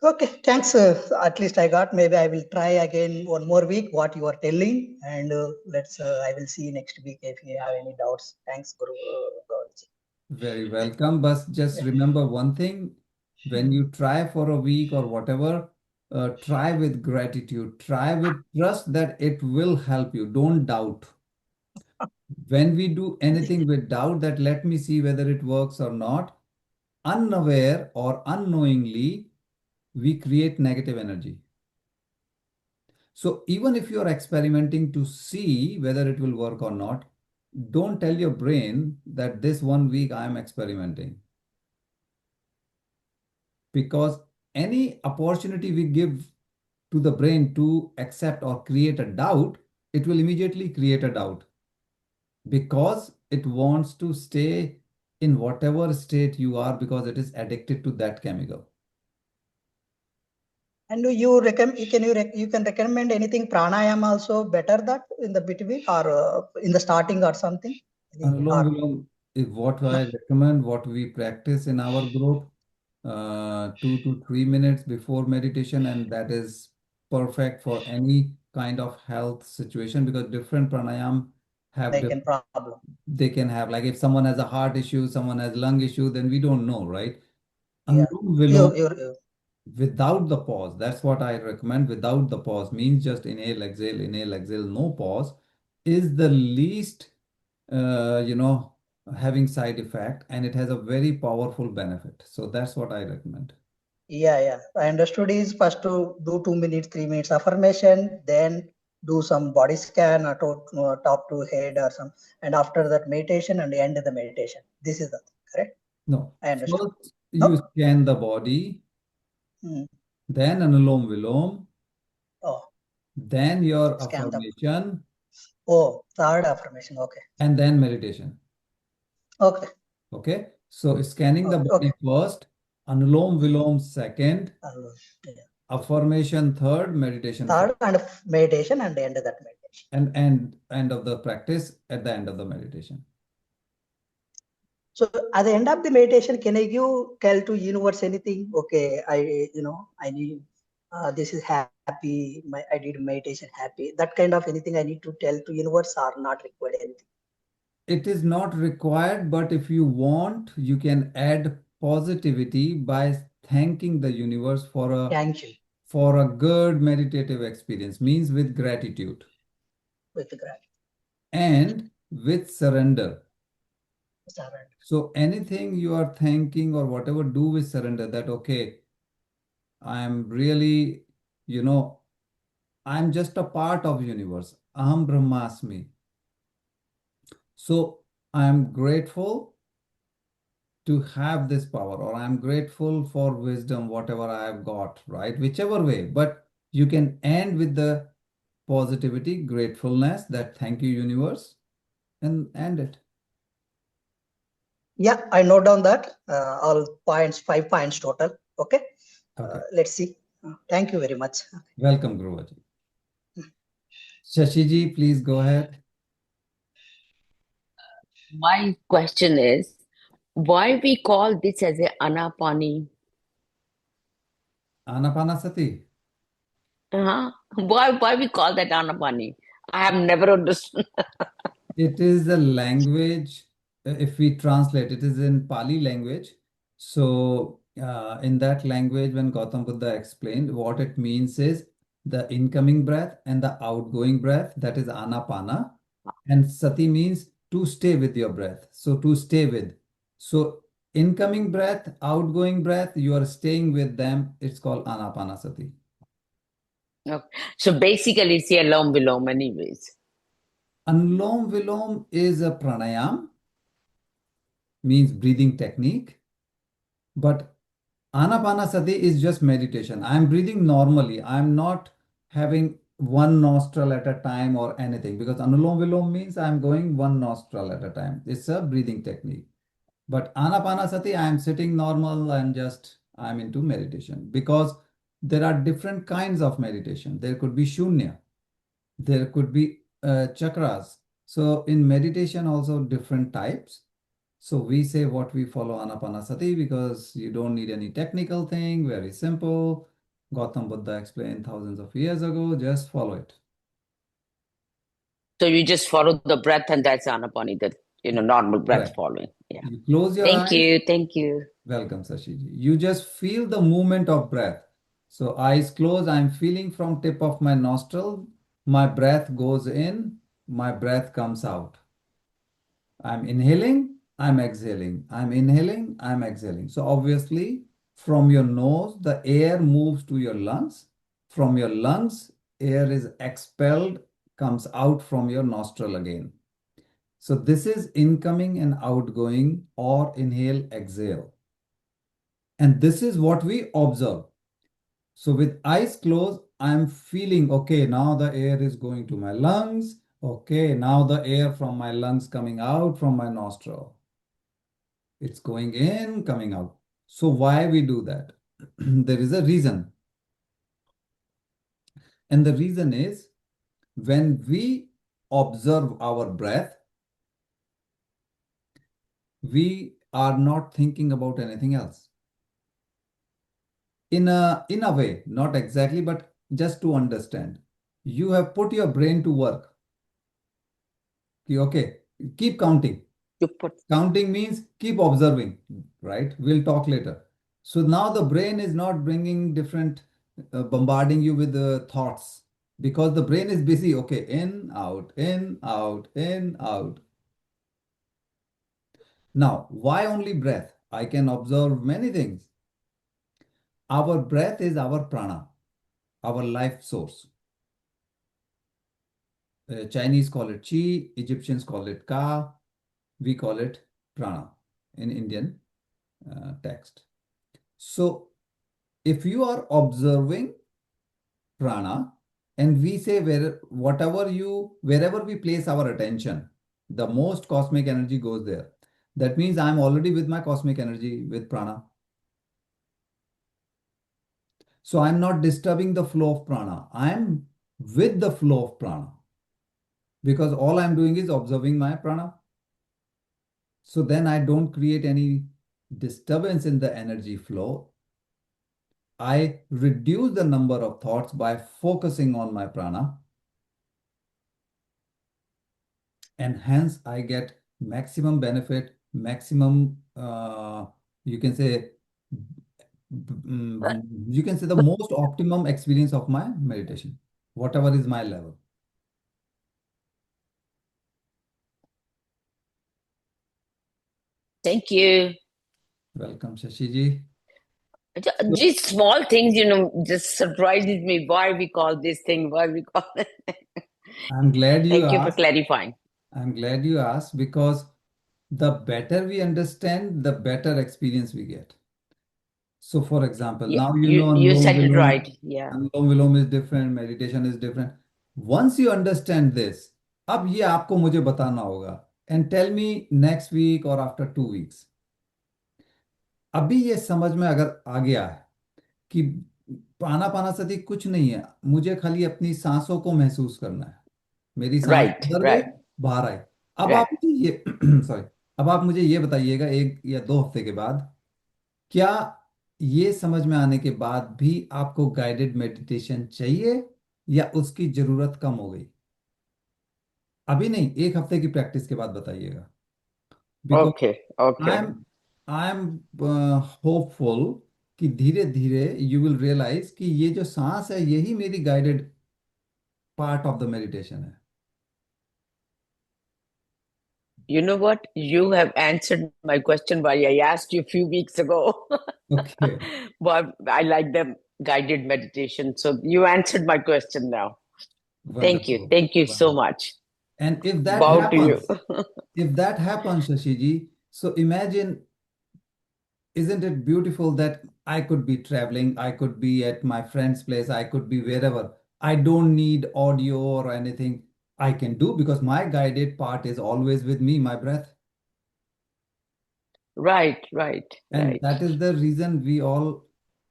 Okay, thanks. At least I got. Maybe I will try again one more week what you are telling, and let's. I will see next week if you have any doubts. Thanks, Guru. Gauraji. Very welcome. But just Yeah. remember one thing, when Mm. you try for a week or whatever, try with gratitude, try with trust that it will help you. Don't doubt. When we do anything with doubt, that let me see whether it works or not, unaware or unknowingly, we create negative energy. So even if you are experimenting to see whether it will work or not, don't tell your brain that this 1 week I am experimenting, because any opportunity we give to the brain to accept or create a doubt, it will immediately create a doubt because it wants to stay in whatever state you are because it is addicted to that chemical. And you recommend? You can recommend anything pranayam also better that in the between or in the starting or something? Anulom Or Vilom is what I recommend, what we practice in our group, 2 to 3 minutes before meditation, and that is perfect for any kind of health situation because different pranayam have like in problem. they can have, like if someone has a heart issue, someone has lung issue, then we don't know, right? Yeah. Anulom You Vilom you without the pause, that's what I recommend. Without the pause means just inhale, exhale, no pause is the least, you know, having side effect, and it has a very powerful benefit. So that's what I recommend. yeah. I understood is first to do 2 minutes, 3 minutes affirmation, then do some body scan or top to head or some, and after that meditation and end the meditation. This is the thing, correct? No, I understood. first you No. scan the body, Mm. then Anulom Vilom, Oh, then your scan the. affirmation, Oh, third affirmation. Okay. and then meditation. Okay. Okay, so scanning the Okay. body Okay. first, Anulom Vilom second, Yeah. affirmation third, meditation fourth, Third and meditation and end that meditation. and end of the practice at the end of the meditation. So at the end of the meditation, can I give tell to universe anything? Okay, I need this is happy. I did meditation happy. That kind of anything I need to tell to universe or not required anything. It is not required, but if you want, you can add positivity by thanking the universe Thank you for a good meditative experience, means with gratitude with the gratitude. and with surrender. surrender. So anything you are thinking or whatever, do with surrender that, okay, I'm really, you know, I'm just a part of universe. Aham Brahmasmi. So I'm grateful to have this power, or I'm grateful for wisdom, whatever I have got, right? Whichever way. But you can end with the positivity, gratefulness, that thank you, universe, and end it. Yeah, I note down that all points, 5 points total. Okay. Okay. Let's see. Thank you very much. Welcome, Guruji. Shashiji, please go ahead. My question is, why we call this as a anapani? Anapanasati. Why we call that anapani? I have never understood. It is a language, if we translate, it is in Pali language. So, in that language, when Gautam Buddha explained, what it means is the incoming breath and the outgoing breath, that is anapana. And sati means to stay with your breath. So, to stay with. So, incoming breath, outgoing breath, you are staying with them. It's called anapanasati. Okay. So basically, it's a Alom Vilom anyways. Anulom Vilom is a pranayam, means breathing technique. But Anapanasati is just meditation. I'm breathing normally. I'm not having one nostril at a time or anything, because Anulom Vilom means I'm going one nostril at a time. It's a breathing technique. But Anapanasati, I'm sitting normal and just I'm into meditation, because there are different kinds of meditation. There could be Shunya, there could be chakras. So in meditation also different types. So we say what we follow Anapanasati, because you don't need any technical thing, very simple. Gautam Buddha explained thousands of years ago, just follow it. So you just follow the breath, and that's anapani, the normal breath Correct. following. Yeah. You close your Thank eyes. you. Thank you. Welcome, Sashiji. You just feel the movement of breath. So eyes closed, I'm feeling from tip of my nostril, my breath goes in, my breath comes out. I'm inhaling, I'm exhaling. I'm inhaling, I'm exhaling. So obviously, from your nose, the air moves to your lungs. From your lungs, air is expelled, comes out from your nostril again. So this is incoming and outgoing, or inhale, exhale. And this is what we observe. So with eyes closed, I'm feeling, okay, now the air is going to my lungs. Okay, now the air from my lungs coming out from my nostril. It's going in, coming out. So why we do that? There is a reason. And the reason is, when we observe our breath, we are not thinking about anything else. In a way, not exactly, but just to understand. You have put your brain to work. Okay, keep counting. You put Counting means keep observing, right? We'll talk later. So now the brain is not bringing different, bombarding you with the thoughts, because the brain is busy. Okay, in, out, in, out, in, out. Now, why only breath? I can observe many things. Our breath is our prana, our life source. Chinese call it chi, Egyptians call it ka, we call it prana in Indian text. So if you are observing prana, and we say wherever we place our attention, the most cosmic energy goes there. That means I'm already with my cosmic energy with prana. So I'm not disturbing the flow of prana. I'm with the flow of prana, because all I'm doing is observing my prana. So then I don't create any disturbance in the energy flow. I reduce the number of thoughts by focusing on my prana, and hence I get maximum benefit, maximum, you can say, you can say the most optimum experience of my meditation, whatever is my level. Thank you. Welcome, Shashi ji. These small things, just surprises me why we call this thing, why we call it. I'm glad you Thank you for asked. clarifying. I'm glad you asked because the better we understand, the better experience we get. So, for example, Yeah, now you said it right. Yeah. Anulom Vilom is different, meditation is different. Once you understand this, अब ये आपको मुझे बताना होगा and tell me next week or after 2 weeks. अभी ये समझ में अगर आ गया है कि आनापानासति कुछ नहीं है, मुझे खाली अपनी सांसों को महसूस करना है, मेरी सांस Right, अंदर गई right, बाहर आई। अब right. आप मुझे ये सॉरी, अब आप मुझे ये बताइएगा 1 या 2 हफ्ते के बाद, क्या ये समझ में आने के बाद भी आपको गाइडेड मेडिटेशन चाहिए या उसकी जरूरत कम हो गई? अभी नहीं, 1 हफ्ते की प्रैक्टिस के बाद बताइएगा। Because Okay, I okay. Am I am hopeful कि धीरे धीरे यू विल रियलाइज कि ये जो सांस है यही मेरी guided part of the meditation है। You know what? You have answered my question why I asked you a few weeks ago. Okay, But I like the guided meditation. So you answered my question now. Thank you. Wonderful, Thank you so wonderful. much. And Bow to you. if that happens, Shashi ji, so imagine, isn't it beautiful that I could be traveling, I could be at my friend's place, I could be wherever. I don't need audio or anything. I can do because my guided part is always with me, my breath. Right, right, And right. that is the reason we all,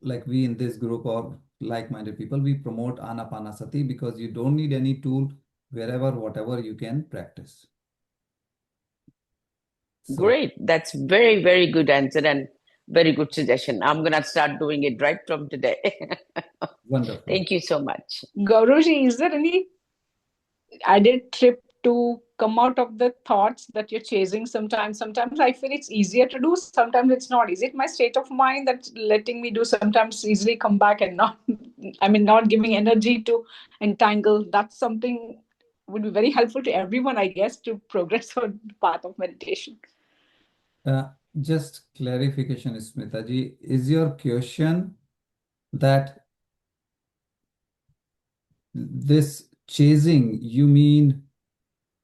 like we in this group or like-minded people, we promote Anapanasati because you don't need any tool wherever, whatever you can practice. So Great. That's very, very good answer and very good suggestion. I'm gonna start doing it right from today. wonderful. Thank you so much. Gauravji, is there any added trip to come out of the thoughts that you're chasing sometimes I feel it's easier to do, sometimes it's not. Is it my state of mind that's letting me do sometimes easily come back and not not giving energy to entangle? That's something would be very helpful to everyone, I guess, to progress on the path of meditation. Uh, just clarification, Smita ji, is your question that this chasing, you mean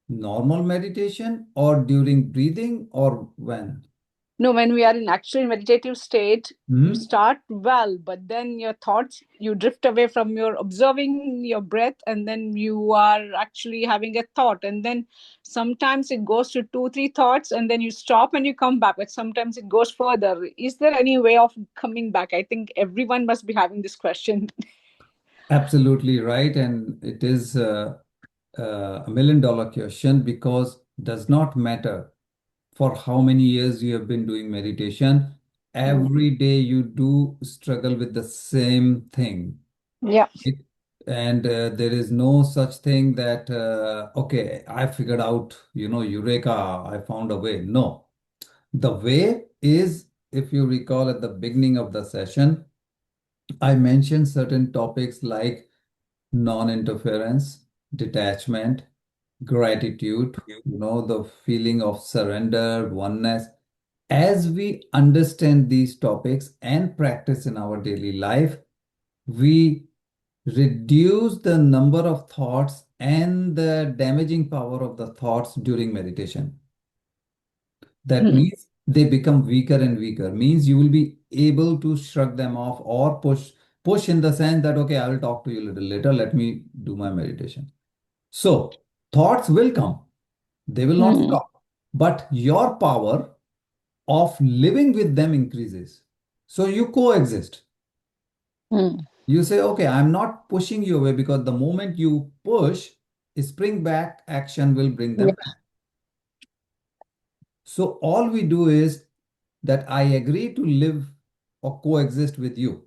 normal meditation or during breathing or when? No, when we are in actual meditative state, you Hmm? start well, but then your thoughts, you drift away from your observing your breath, and then you are actually having a thought. And then sometimes it goes to two, three thoughts, and then you stop and you come back. But sometimes it goes further. Is there any way of coming back? I think everyone must be having this question. Absolutely right. And it is a $1 million question because does not matter for how many years you have been doing meditation. Every day you do struggle with the same thing. Yeah. Right? And there is no such thing that, okay, I figured out, Eureka, I found a way. No. The way is, if you recall at the beginning of the session, I mentioned certain topics like non-interference, detachment, gratitude, the feeling of surrender, oneness. As we understand these topics and practice in our daily life, we reduce the number of thoughts and the damaging power of the thoughts during meditation. That Hmm. means they become weaker and weaker, means you will be able to shrug them off or push in the sense that, okay, I will talk to you a little later, let me do my meditation. So thoughts will come, they will not Hmm. stop, but your power of living with them increases. So you coexist. Hmm. You say, okay, I'm not pushing you away because the moment you push, spring back action will bring them Yeah. back. So all we do is that I agree to live or coexist with you.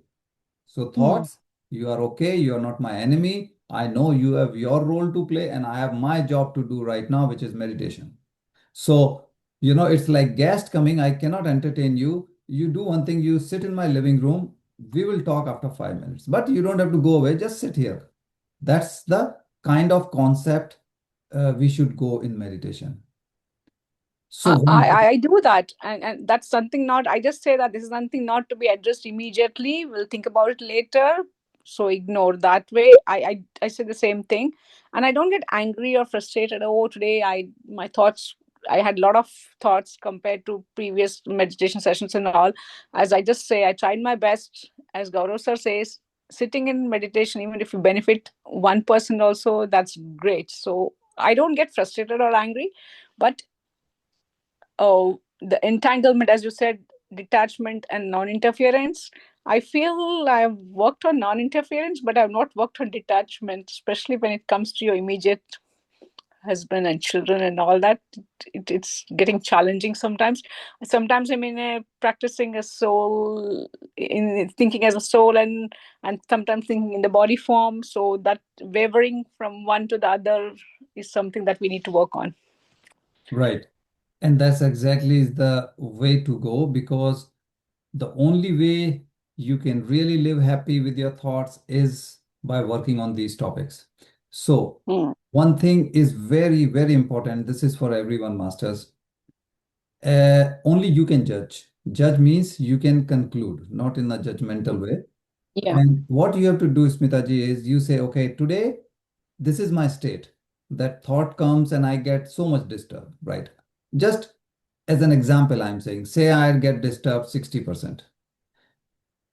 So Hmm. thoughts, you are okay, you are not my enemy. I know you have your role to play and I have my job to do right now, which is meditation. So, it's like guest coming, I cannot entertain you. You do one thing, you sit in my living room, we will talk after 5 minutes, but you don't have to go away, just sit here. That's the kind of concept we should go in meditation. So when, I do that, and that's something not. I just say that this is something not to be addressed immediately. We'll think about it later. So ignore that way. I say the same thing, and I don't get angry or frustrated. Oh, today my thoughts. I had a lot of thoughts compared to previous meditation sessions and all. As I just say, I tried my best. As Gaurav sir says, sitting in meditation, even if you benefit 1% also, that's great. So I don't get frustrated or angry, but the entanglement, as you said, detachment and non-interference. I feel I've worked on non-interference, but I've not worked on detachment, especially when it comes to your immediate husband and children and all that. It's getting challenging sometimes. Sometimes I'm in practicing a soul, in thinking as a soul, and sometimes thinking in the body form. So that wavering from one to the other is something that we need to work on. right. And that's exactly the way to go, because the only way you can really live happy with your thoughts is by working on these topics. So, Hmm. one thing is very, very important. This is for everyone, masters. Only you can judge. Judge means you can conclude, not in a judgmental way. Yeah. And what you have to do, Smitaji, is you say, okay, today, this is my state. That thought comes and I get so much disturbed, right? Just as an example, I'm saying, say I get disturbed 60%.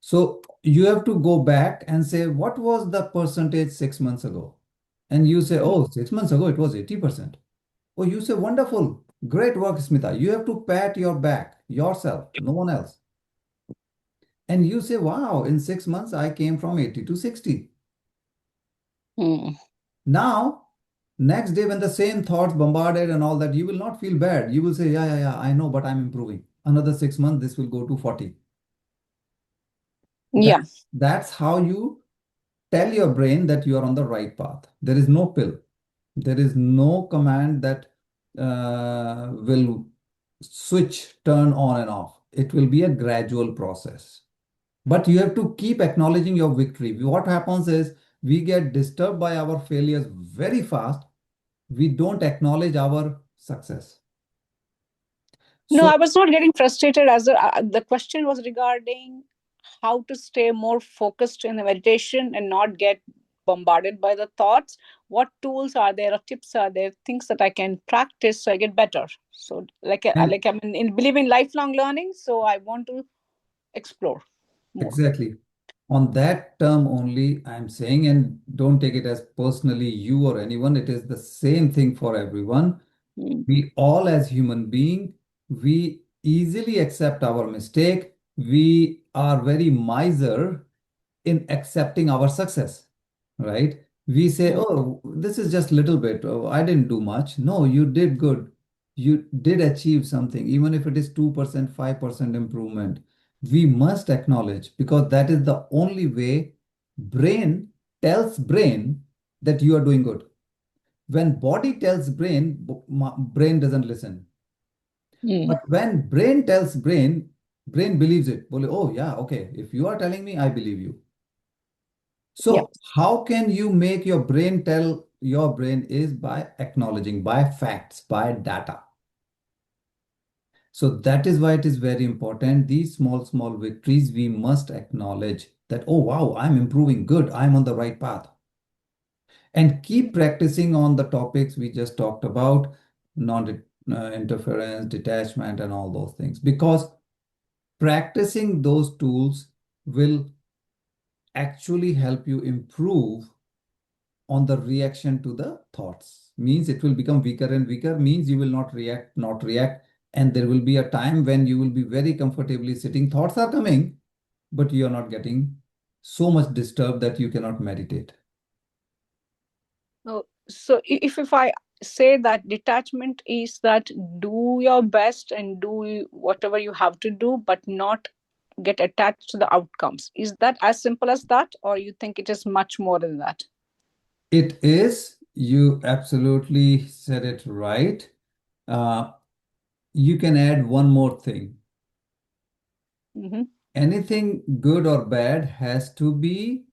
So you have to go back and say, what was the percentage 6 months ago? And you say, oh, 6 months ago, it was 80%. Oh, you say, wonderful, great work, Smita. You have to pat your back, yourself, no one else. And you say, wow, in 6 months, I came from 80 to 60. Hmm. Now, next day, when the same thoughts bombarded and all that, you will not feel bad. You will say, yeah, yeah, yeah, I know, but I'm improving. Another 6 months, this will go to 40. That, Yeah. that's how you tell your brain that you are on the right path. There is no pill. There is no command that will switch, turn on and off. It will be a gradual process. But you have to keep acknowledging your victory. What happens is we get disturbed by our failures very fast. We don't acknowledge our success. No, So, I was not getting frustrated. The question was regarding how to stay more focused in the meditation and not get bombarded by the thoughts. What tools are there, or tips are there, things that I can practice so I get better? So, and like I'm believe in lifelong learning, so I want to explore more. exactly. On that term only, I'm saying, and don't take it as personally you or anyone, it is the same thing for everyone. Mm. We all, as human being, we easily accept our mistake. We are very miser in accepting our success, right? We say, Mm. oh, this is just little bit. Oh, I didn't do much. No, you did good. You did achieve something, even if it is 2%, 5% improvement. We must acknowledge, because that is the only way brain tells brain that you are doing good. When body tells brain, brain doesn't listen. Mm. But when brain tells brain, brain believes it. Oh, yeah, okay. If you are telling me, I believe you. Yeah. So, how can you make your brain tell your brain is by acknowledging, by facts, by data. So, that is why it is very important. These small, small victories, we must acknowledge that, oh, wow, I'm improving. Good. I'm on the right path. And keep practicing on the topics we just talked about, non-interference, detachment, and all those things. Because practicing those tools will actually help you improve on the reaction to the thoughts. Means it will become weaker and weaker, means you will not react. And there will be a time when you will be very comfortably sitting. Thoughts are coming, but you are not getting so much disturbed that you cannot meditate. Oh, so if I say that detachment is that do your best and do whatever you have to do, but not get attached to the outcomes. Is that as simple as that, or you think it is much more than that? It is, you absolutely said it right. Uh, you can add one more thing. Hmm. Anything good or bad has to be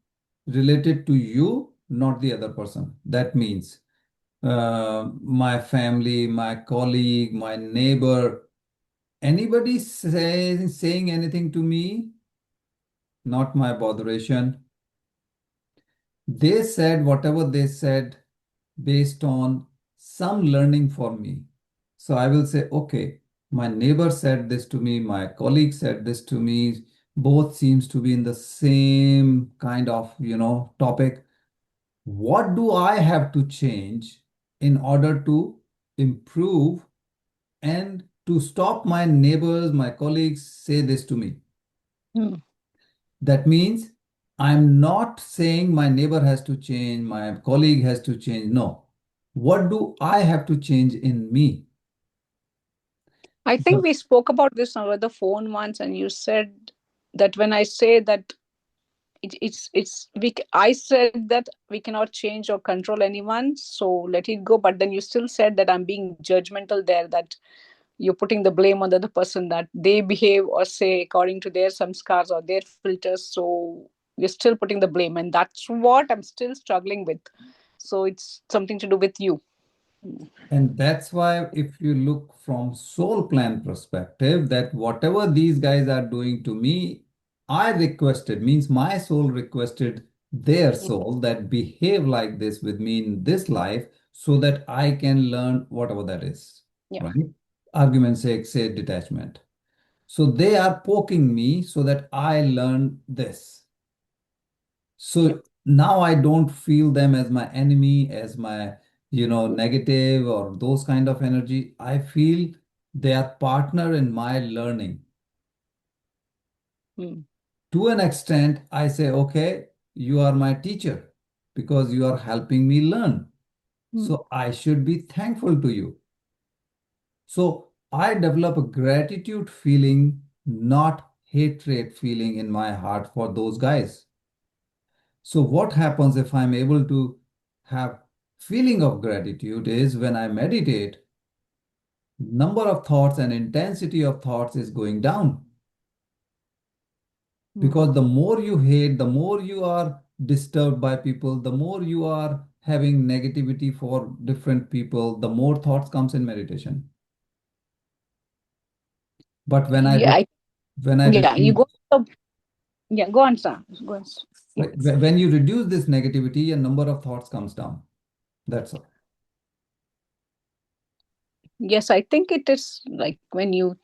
related to you, not the other person. That means my family, my colleague, my neighbor, anybody saying anything to me, not my botheration. They said whatever they said based on some learning for me. So I will say, okay, my neighbor said this to me, my colleague said this to me, both seems to be in the same kind of, topic. What do I have to change in order to improve and to stop my neighbors, my colleagues say this to me? Hmm. That means I'm not saying my neighbor has to change, my colleague has to change. No. What do I have to change in me? I think we spoke about this over the phone once, and you said that when I say that I said that we cannot change or control anyone, so let it go. But then you still said that I'm being judgmental there, that you're putting the blame on the other person, that they behave or say according to their samskars or their filters. So you're still putting the blame, and that's what I'm still struggling with. So it's something to do with you. And that's why if you look from soul plan perspective, that whatever these guys are doing to me, I requested, means my soul requested their soul that behave like this with me in this life so that I can learn whatever that is, Yeah. right? Argument's sake, say detachment. So they are poking me so that I learn this. Yeah. So now I don't feel them as my enemy, as my, negative or those kind of energy. I feel they are partner in my learning. Hmm. To an extent, I say, okay, you are my teacher because you are helping me learn. Hmm. So I should be thankful to you. So I develop a gratitude feeling, not hatred feeling in my heart for those guys. So what happens if I'm able to have feeling of gratitude is when I meditate, number of thoughts and intensity of thoughts is going down. Hmm. Because the more you hate, the more you are disturbed by people, the more you are having negativity for different people, the more thoughts comes in meditation. But Yeah. when I Yeah. You reduce, go. Yeah. Go on, sir. Go on. Yeah. right, when you reduce this negativity, a number of thoughts comes down. That's all. Yes, I think it is like when you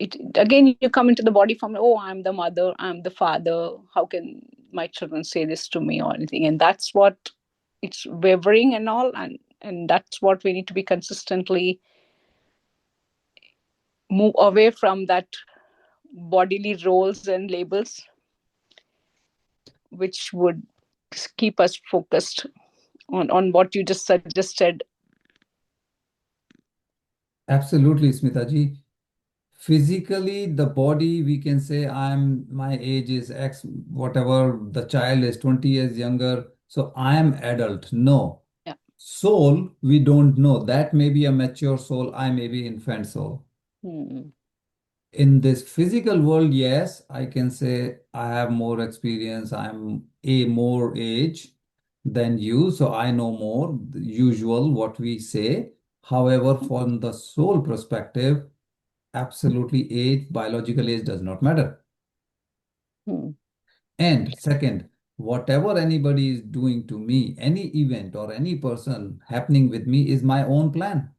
it again you come into the body from, oh, I'm the mother, I'm the father, how can my children say this to me or anything? And that's what it's wavering and all, and that's what we need to be consistently move away from, that bodily roles and labels which would keep us focused on what you just suggested. Absolutely, Smitaji. Physically, the body, we can say my age is X, whatever, the child is 20 years younger, so I am adult. No. Yeah. Soul, we don't know. That may be a mature soul, I may be infant soul. Hmm. In this physical world, yes, I can say I have more experience, I'm a more age than you, so I know more, the usual what we say. However, from the soul perspective, absolutely age, biological age does not matter. Hmm. And second, whatever anybody is doing to me, any event or any person happening with me is my own plan.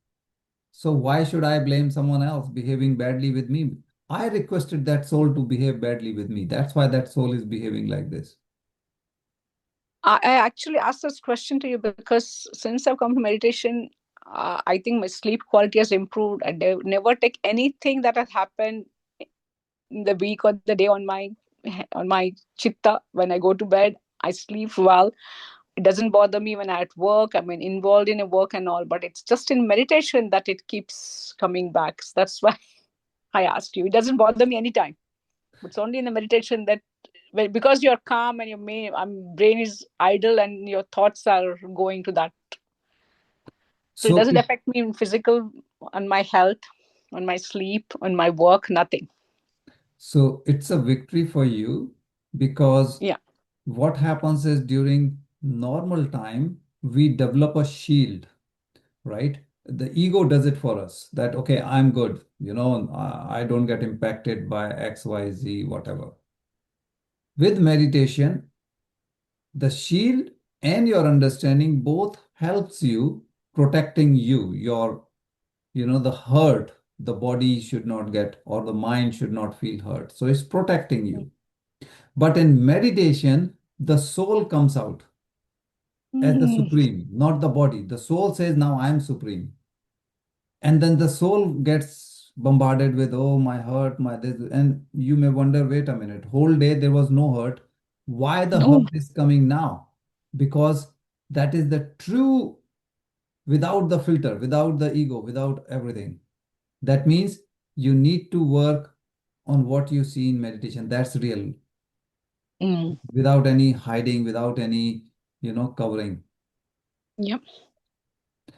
So why should I blame someone else behaving badly with me? I requested that soul to behave badly with me. That's why that soul is behaving like this. I actually asked this question to you because since I've come to meditation, I think my sleep quality has improved. I never take anything that has happened in the week or the day on my chitta. When I go to bed, I sleep well. It doesn't bother me when I'm at work. I mean, involved in a work and all, but it's just in meditation that it keeps coming back. So that's why I asked you. It doesn't bother me anytime. It's only in the meditation that, because you're calm and your brain is idle and your thoughts are going to that. So it So, doesn't affect me in physical, on my health, on my sleep, on my work, nothing. so it's a victory for you because Yeah. what happens is during normal time, we develop a shield, right? The ego does it for us that, okay, I'm good, I don't get impacted by X, Y, Z, whatever. With meditation, the shield and your understanding both helps you protecting the hurt the body should not get or the mind should not feel hurt. So it's protecting you. But in meditation, the soul comes out as the Mhm. supreme, not the body. The soul says, now I'm supreme. And then the soul gets bombarded with, oh, my hurt, my this. And you may wonder, wait a minute, whole day there was no hurt. Why the hurt No. is coming now? Because that is the true, without the filter, without the ego, without everything. That means you need to work on what you see in meditation. That's real, Mm. without any hiding, without any, covering. Yep.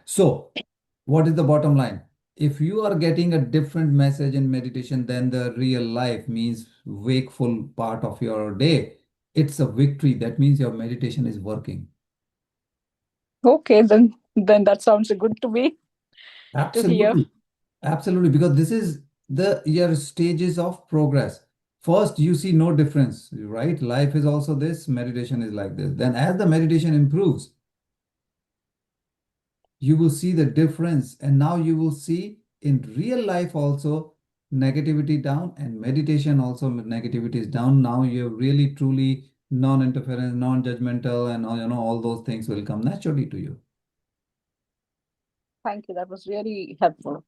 So, what is the bottom line? If you are getting a different message in meditation than the real life, means wakeful part of your day, it's a victory. That means your meditation is working. Okay, then that sounds good to me to hear. Absolutely. Absolutely. Because this is the your stages of progress. First, you see no difference, right? Life is also this, meditation is like this. Then, as the meditation improves, you will see the difference. And now you will see in real life also negativity down and meditation also negativity is down. Now you're really truly non-interference, non-judgmental, and all those things will come naturally to you. Thank you. That was really helpful.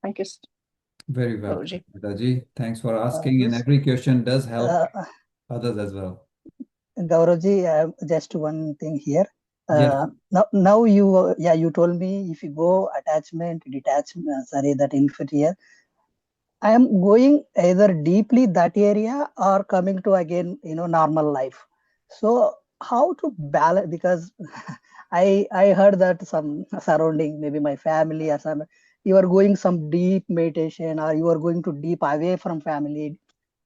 Thank you, Very welcome, Guruji. Daji. Thanks for Uh, asking. And s- every question does help uh, others as well. Gauravji, just one thing here. Yes. Now you, yeah, you told me if you go attachment, detachment, sorry, that inferior, I am going either deeply that area or coming to again, normal life. So how to balance? Because I heard that some surrounding, maybe my family or some, you are going some deep meditation or you are going to deep away from family.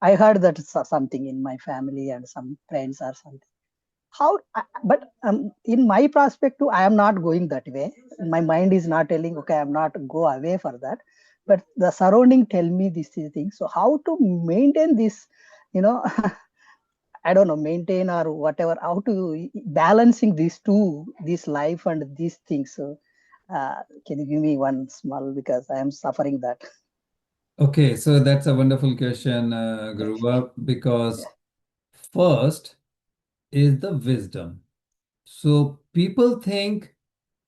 I heard that something in my family and some friends or something. But in my perspective, I am not going that way. My mind is not telling, okay, I'm not go away for that. But the surrounding tell me these things. So how to maintain this, you know, I don't know, maintain or whatever, how to balancing these two, this life and these things. So can you give me one small, because I am suffering that. Okay, so that's a wonderful question, Yeah, Guruva, yeah. because first is the wisdom. So people think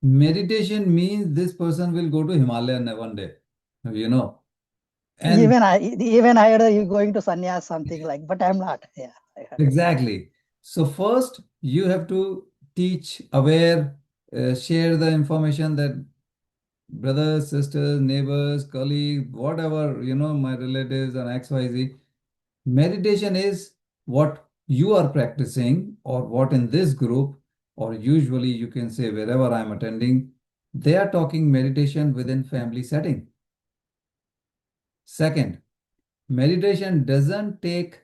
meditation means this person will go to Himalaya one day, you know. And Even I heard you going to sannyas something like, but I'm not. Yeah, I heard. exactly. So first you have to teach, aware, share the information that brothers, sisters, neighbors, colleagues, whatever, my relatives and XYZ. Meditation is what you are practicing, or what in this group, or usually you can say wherever I'm attending, they are talking meditation within family setting. Second, meditation doesn't take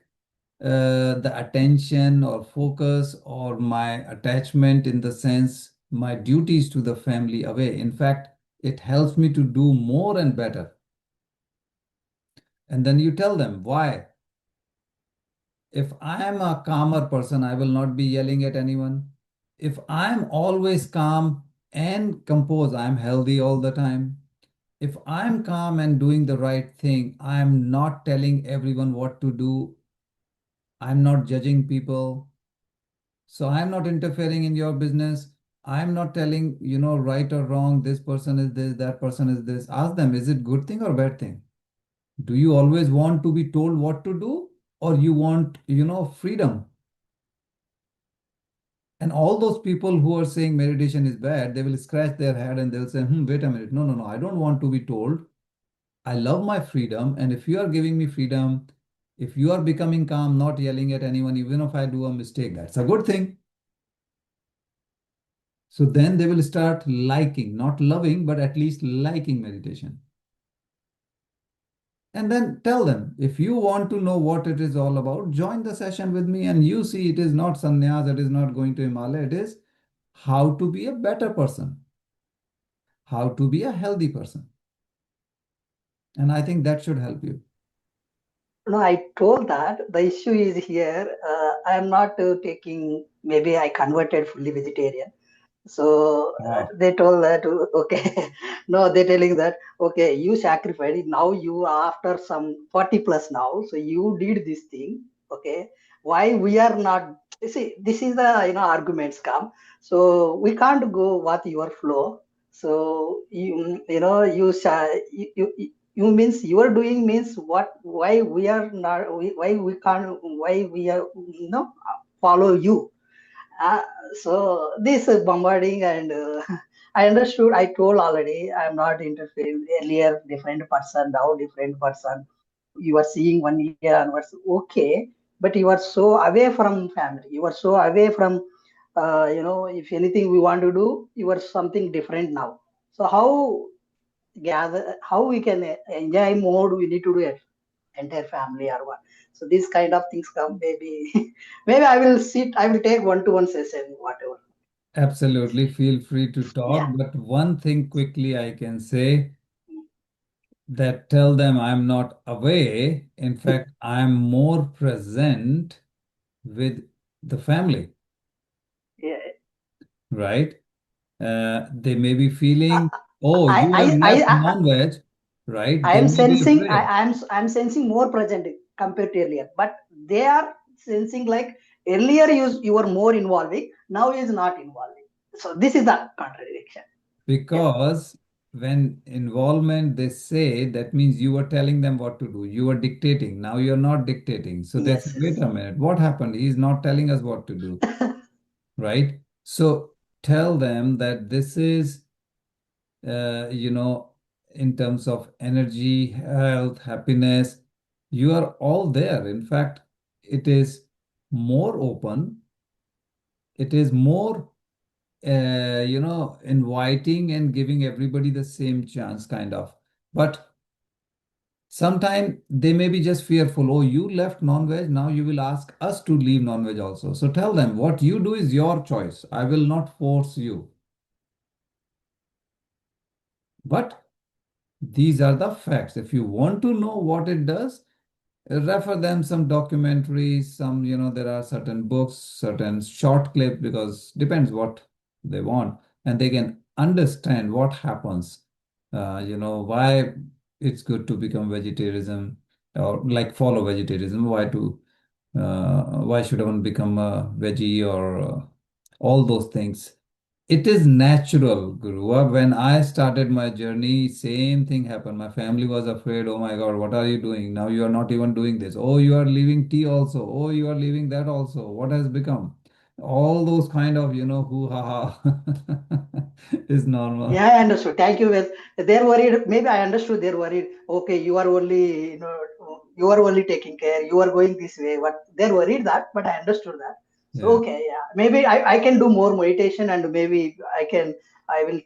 the attention or focus or my attachment in the sense my duties to the family away. In fact, it helps me to do more and better. And then you tell them why. If I am a calmer person, I will not be yelling at anyone. If I am always calm and composed, I am healthy all the time. If I am calm and doing the right thing, I am not telling everyone what to do. I'm not judging people. So I'm not interfering in your business. I'm not telling, right or wrong, this person is this, that person is this. Ask them, is it good thing or bad thing? Do you always want to be told what to do, or you want, freedom? And all those people who are saying meditation is bad, they will scratch their head and they'll say, wait a minute. No, no, no. I don't want to be told. I love my freedom. And if you are giving me freedom, if you are becoming calm, not yelling at anyone, even if I do a mistake, that's a good thing. So then they will start liking, not loving, but at least liking meditation. And then tell them, if you want to know what it is all about, join the session with me and you see it is not sannyas, it is not going to Himalaya, it is how to be a better person, how to be a healthy person. And I think that should help you. No, I told that the issue is here. I am not taking, maybe I converted fully vegetarian. So Wow. they told that, okay, no, they're telling that, okay, you sacrificed, now you are after some 40 plus now, so you did this thing, okay, why we are not, you see, this is the, arguments come. So we can't go with your flow. So, you means you are doing means what, why we are not, why we can't, why we are, follow you. uh, so this bombarding and I understood. I told already. I am not interfering. Earlier, different person, now different person. You are seeing 1 year onwards, okay, but you are so away from family. You are so away from, if anything we want to do, you are something different now. So how gather? How we can enjoy more? We need to do it entire family or what. So these kind of things come, maybe maybe I will sit, I will take one-to-one session, whatever. Absolutely. Feel free to talk. Yeah. But one thing quickly I can say that tell them I'm not away. In fact, I'm more present with the family, Yeah. right? They may be feeling, oh, I you have I I left I, non-veg, right? I They am may be sensing, afraid I'm sensing more present compared to earlier, but they are sensing like earlier you were more involving, now is not involving. So this is the contradiction. Yeah. because when involvement they say that means you are telling them what to do. You are dictating. Now you're not dictating. So they say, Yes. wait Yes. a minute, what happened? He's not telling us what to do, right? So tell them that this is, you know, in terms of energy, health, happiness, you are all there. In fact, it is more open, it is more, inviting and giving everybody the same chance, kind of. But sometimes they may be just fearful. Oh, you left non-veg, now you will ask us to leave non-veg also. So tell them what you do is your choice. I will not force you. But these are the facts. If you want to know what it does, refer them some documentaries, some, there are certain books, certain short clips, because depends what they want, and they can understand what happens, why it's good to become vegetarianism or like follow vegetarianism, why should one become a veggie or all those things. It is natural, Guru. When I started my journey, same thing happened. My family was afraid, oh my God, what are you doing? Now you are not even doing this. Oh, you are leaving tea also. Oh, you are leaving that also. What has become? All those kind of, hoo ha ha is normal. Yeah, I understood. Thank you. Well, they're worried. Maybe I understood. They're worried. Okay, you are only, you are only taking care. You are going this way. What they're worried that, but I understood that. So Yeah. okay, yeah. Maybe I can do more meditation, and maybe I will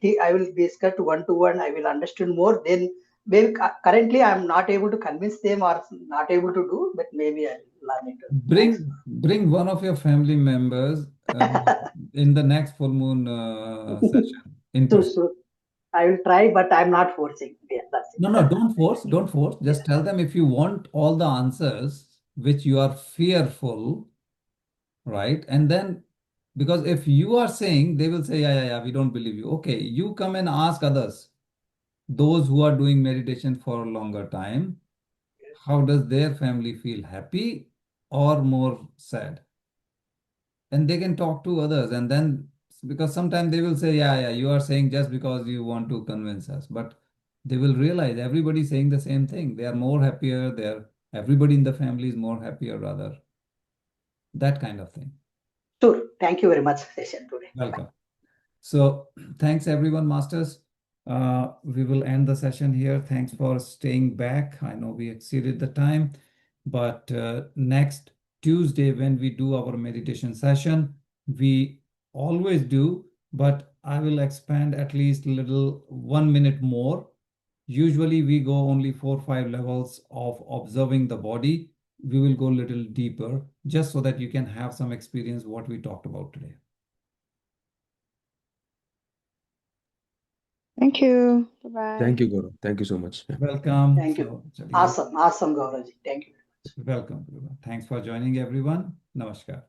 discuss one-to-one. I will understand more. Then maybe currently I'm not able to convince them or not able to do, but maybe I'll learn it. Thanks. Bring one of your family members in the next full moon session in So, person. so I will try, but I'm not forcing. Yeah, that's No, no, it. don't force, don't force. Just tell them if you want all the answers which you are fearful, right? And then, because if you are saying, they will say, yeah, yeah, yeah, we don't believe you. Okay, you come and ask others, those who are doing meditation for a longer time, how does their family feel? Happy or more sad? And they can talk to others. And then, because sometimes they will say, yeah, yeah, you are saying just because you want to convince us, but they will realize everybody's saying the same thing. They are more happier, everybody in the family is more happier, rather, that kind of thing. Sure. Thank you very much, session today. Welcome. So thanks everyone, masters. We will end the session here. Thanks for staying back. I know we exceeded the time, but next Tuesday when we do our meditation session, we always do, but I will expand at least a little 1 minute more. Usually we go only 4 or 5 levels of observing the body. We will go a little deeper just so that you can have some experience what we talked about today. Thank you. Bye-bye. Thank you, Gaurav. Thank you so much. Yeah. Welcome. Thank you. So, chaliye. Awesome, Gaurav ji. Thank you. Welcome. Thanks for joining, everyone. Namaskar.